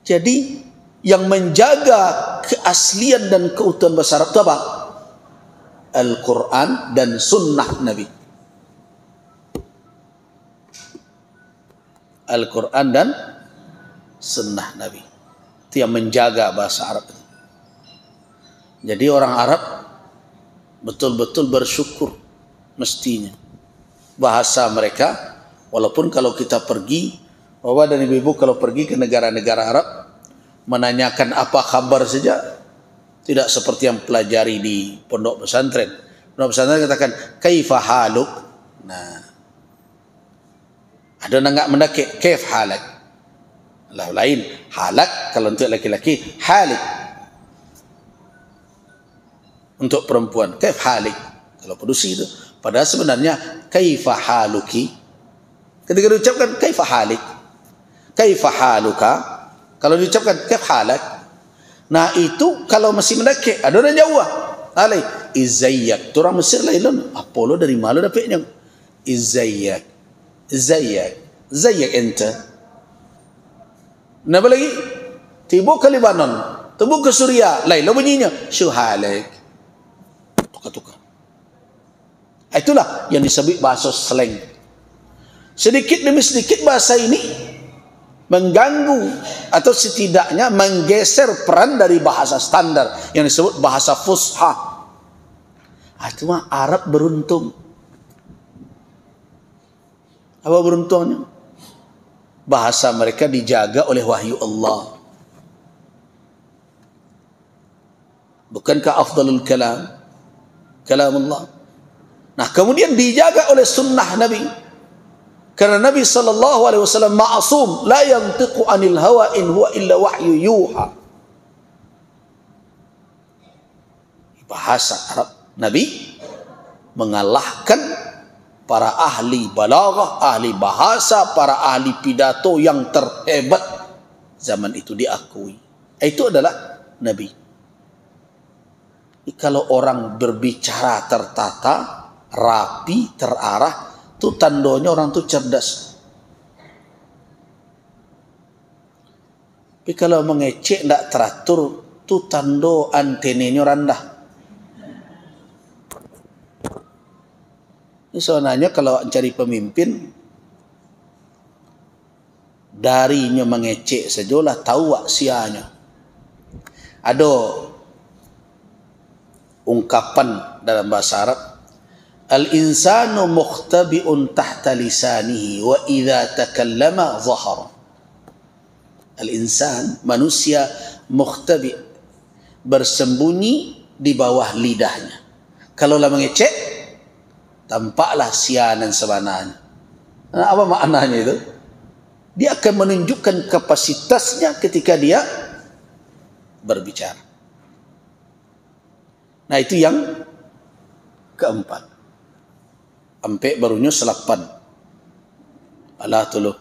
Jadi yang menjaga keaslian dan keutuhan bahasa Arab itu apa? Al-Quran dan sunnah Nabi. Al-Quran dan sunnah Nabi. Itu yang menjaga bahasa Arab. Jadi orang Arab betul-betul bersyukur mestinya. Bahasa mereka, walaupun kalau kita pergi, Bapak dan Ibu kalau pergi ke negara-negara Arab, menanyakan apa kabar saja, tidak seperti yang pelajari di pondok pesantren. Pondok pesantren katakan, kaifa haluk? Nah, ada enggak mendaki, kaif halak? Lain, halak kalau untuk laki-laki, halik. Untuk perempuan, kaif halik? Kalau produksi itu. Padahal sebenarnya, kaifa haluki? Ketika diucapkan, kaifa halik? Kaifa haluka? Kalau diucapkan, kaif halak? Nah itu kalau masih mendaki, ada orang Jawa. Alai, izayyak. Itu orang Mesir lah, ilun. Apollo dari mana dapatnya? Izayyak. Zayyak ente. Kenapa lagi? Tiba ke Lebanon, tiba ke Suria, lain bunyinya syuhalik. Tukar-tukar. Itulah yang disebut bahasa slang. Sedikit demi sedikit bahasa ini mengganggu atau setidaknya menggeser peran dari bahasa standar yang disebut bahasa fusha. Itu mah Arab beruntung. Apa beruntungnya? Bahasa mereka dijaga oleh wahyu Allah. Bukankah afdalul kalam Allah? Nah, kemudian dijaga oleh sunnah Nabi. Karena Nabi SAW ma'asum, la yantiqu anil hawa in huwa illa wahyu yuha. Bahasa Arab Nabi mengalahkan para ahli balaghah, ahli bahasa, para ahli pidato yang terhebat zaman itu diakui. Itu adalah Nabi. Kalau orang berbicara tertata, rapi, terarah, itu tandanya orang itu cerdas. Tapi kalau mengecek tidak teratur, itu tanda antenenya rendah. Ini sebenarnya kalau cari pemimpin, darinya mengecek sajalah tahu waksianya. Ada ungkapan dalam bahasa Arab, al-insanu mukhtabi'un tahta lisanihi wa idza takallama zahara. Al-insan, manusia, mukhtabi', bersembunyi di bawah lidahnya. Kalau lah mengecek, tampaklah sianan sebenarnya. Nah, apa maknanya itu? Dia akan menunjukkan kapasitasnya ketika dia berbicara. Nah, itu yang keempat. Sampai barunya selapan. Allah tolong.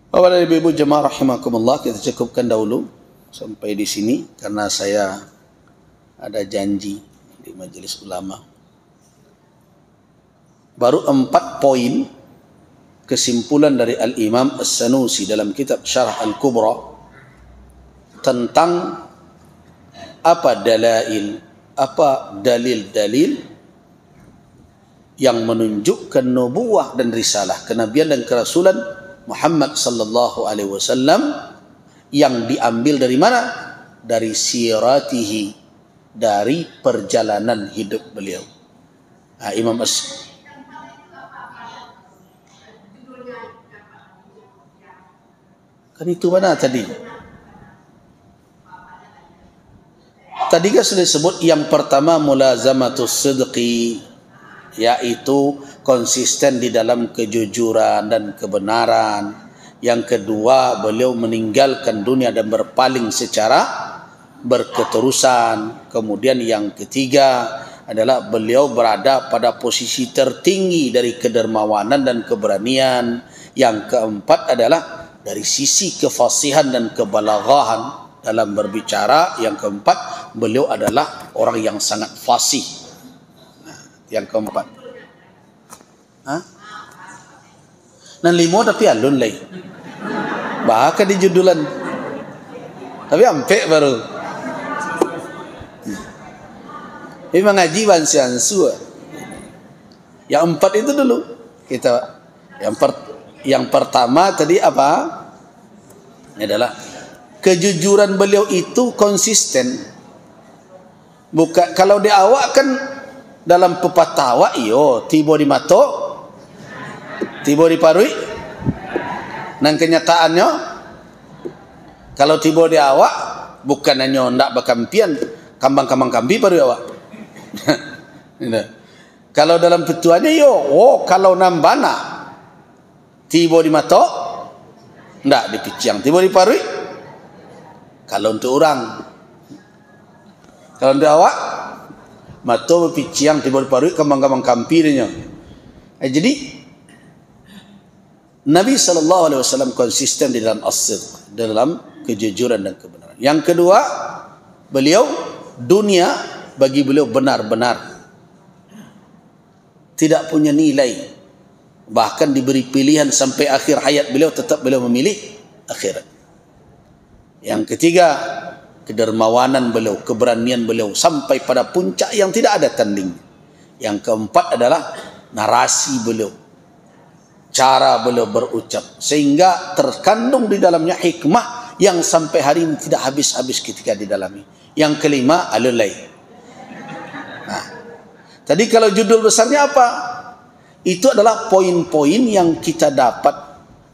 Bapak dan Ibu jemaah rahimakumullah, kita cukupkan dahulu sampai di sini karena saya ada janji di majelis ulama. Baru 4 poin kesimpulan dari Al-Imam As-Sanusi dalam kitab Syarah Al-Kubra tentang apa dalil-dalil yang menunjukkan nubuwah dan risalah, kenabian dan kerasulan Muhammad sallallahu alaihi wasallam yang diambil dari mana? Dari siratihi, dari perjalanan hidup beliau. Imam Kan itu mana tadi? Tadi kan sudah disebut yang pertama mulazamatus sidqi, yaitu konsisten di dalam kejujuran dan kebenaran. Yang kedua, beliau meninggalkan dunia dan berpaling secara berketerusan. Kemudian yang ketiga adalah beliau berada pada posisi tertinggi dari kedermawanan dan keberanian. Yang keempat adalah dari sisi kefasihan dan kebalaghahan dalam berbicara. Yang keempat, beliau adalah orang yang sangat fasih. Nah, yang keempat. Nan limo tapi alun lay. Bahkan di judulan. Tapi ampe baru. Ini mengaji bansiansu. Yang empat itu dulu kita. Yang pertama tadi apa? Ini adalah kejujuran beliau itu konsisten. Bukan kalau di awak kan dalam pepatah awak iyo tibo di mato, tibo di parui. Nang kenyataannya kalau tibo di awak bukan hanya ndak bakampian, kambang-kambang kambi parui awak. Kalau dalam petuanya yo, kalau nambana tibo di mato ndak dipiciang, tibo di parui. Kalau untuk orang, kalau untuk awak mato berpiciang tibo di parui, kambang-kambang kampi dia. Jadi Nabi SAW konsisten di dalam as-sidq, dalam kejujuran dan kebenaran. Yang kedua, beliau dunia bagi beliau benar-benar tidak punya nilai. Bahkan diberi pilihan sampai akhir hayat beliau, tetap beliau memilih akhirat. Yang ketiga, kedermawanan beliau, keberanian beliau sampai pada puncak yang tidak ada tanding. Yang keempat adalah narasi beliau, cara beliau berucap, sehingga terkandung di dalamnya hikmah yang sampai hari ini tidak habis-habis ketika didalami. Yang kelima, alulai. Nah, tadi kalau judul besarnya apa? Itu adalah poin-poin yang kita dapat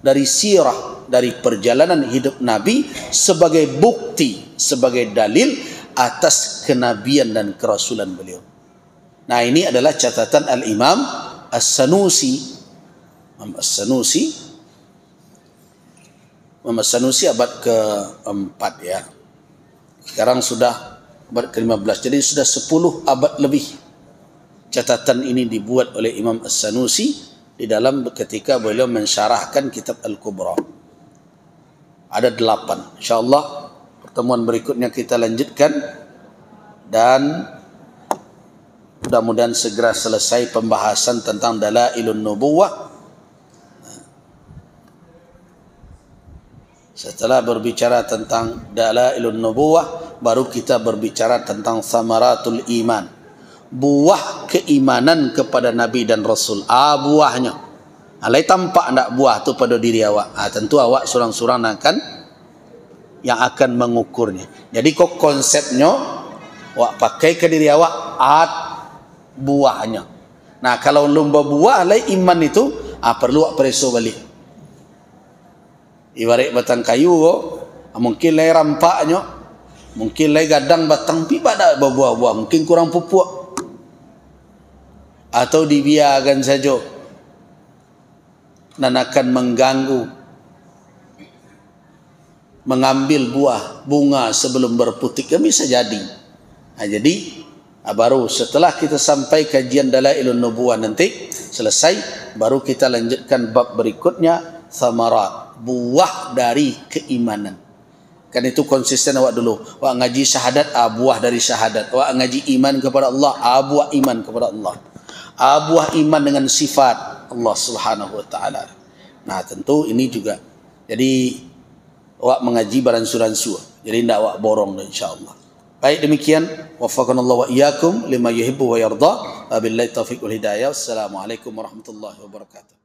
dari sirah, dari perjalanan hidup Nabi sebagai bukti, sebagai dalil atas kenabian dan kerasulan beliau. Nah, ini adalah catatan Al-Imam As-Sanusi. Imam As-Sanusi abad ke-4 ya. Sekarang sudah abad ke-15. Jadi sudah 10 abad lebih catatan ini dibuat oleh Imam As-Sanusi di dalam ketika beliau mensyarahkan kitab Al-Kubra. Ada 8. InsyaAllah pertemuan berikutnya kita lanjutkan dan mudah-mudahan segera selesai pembahasan tentang Dalailun Nubuwah. Setelah berbicara tentang Dalailun Nubuwah, baru kita berbicara tentang Samaratul Iman, buah keimanan kepada Nabi dan Rasul. Buahnya. Alai tampak ndak buah tu pada diri awak. Tentu awak surang-surang akan yang akan mengukurnya. Jadi kok konsepnya awak pakai ke diri awak buahnya. Nah, kalau lomba buah alai iman itu perlu awak preso balik. Ibarat batang kayu mungkin lai rampaknya, mungkin lai gadang batang pipa dak berbuah-buah, mungkin kurang pupuk atau dibiarkan saja dan akan mengganggu, mengambil buah bunga sebelum berputik, bisa jadi. Nah, jadi baru setelah kita sampai kajian Dalailun Nubuwah nanti selesai, baru kita lanjutkan bab berikutnya, samarat, buah dari keimanan. Kan itu konsisten awak dulu. Awak ngaji syahadat, buah dari syahadat. Awak ngaji iman kepada Allah, buah iman kepada Allah. Buah iman dengan sifat Allah Subhanahu wa taala. Nah, tentu ini juga. Jadi awak mengaji baransur-ansur. Jadi tidak awak borong insyaallah. Baik, demikian waffaqanallahu wa iyyakum lima yuhibbu wa yarda. Wabillahi taufiq wal hidayah. Wassalamualaikum warahmatullahi wabarakatuh.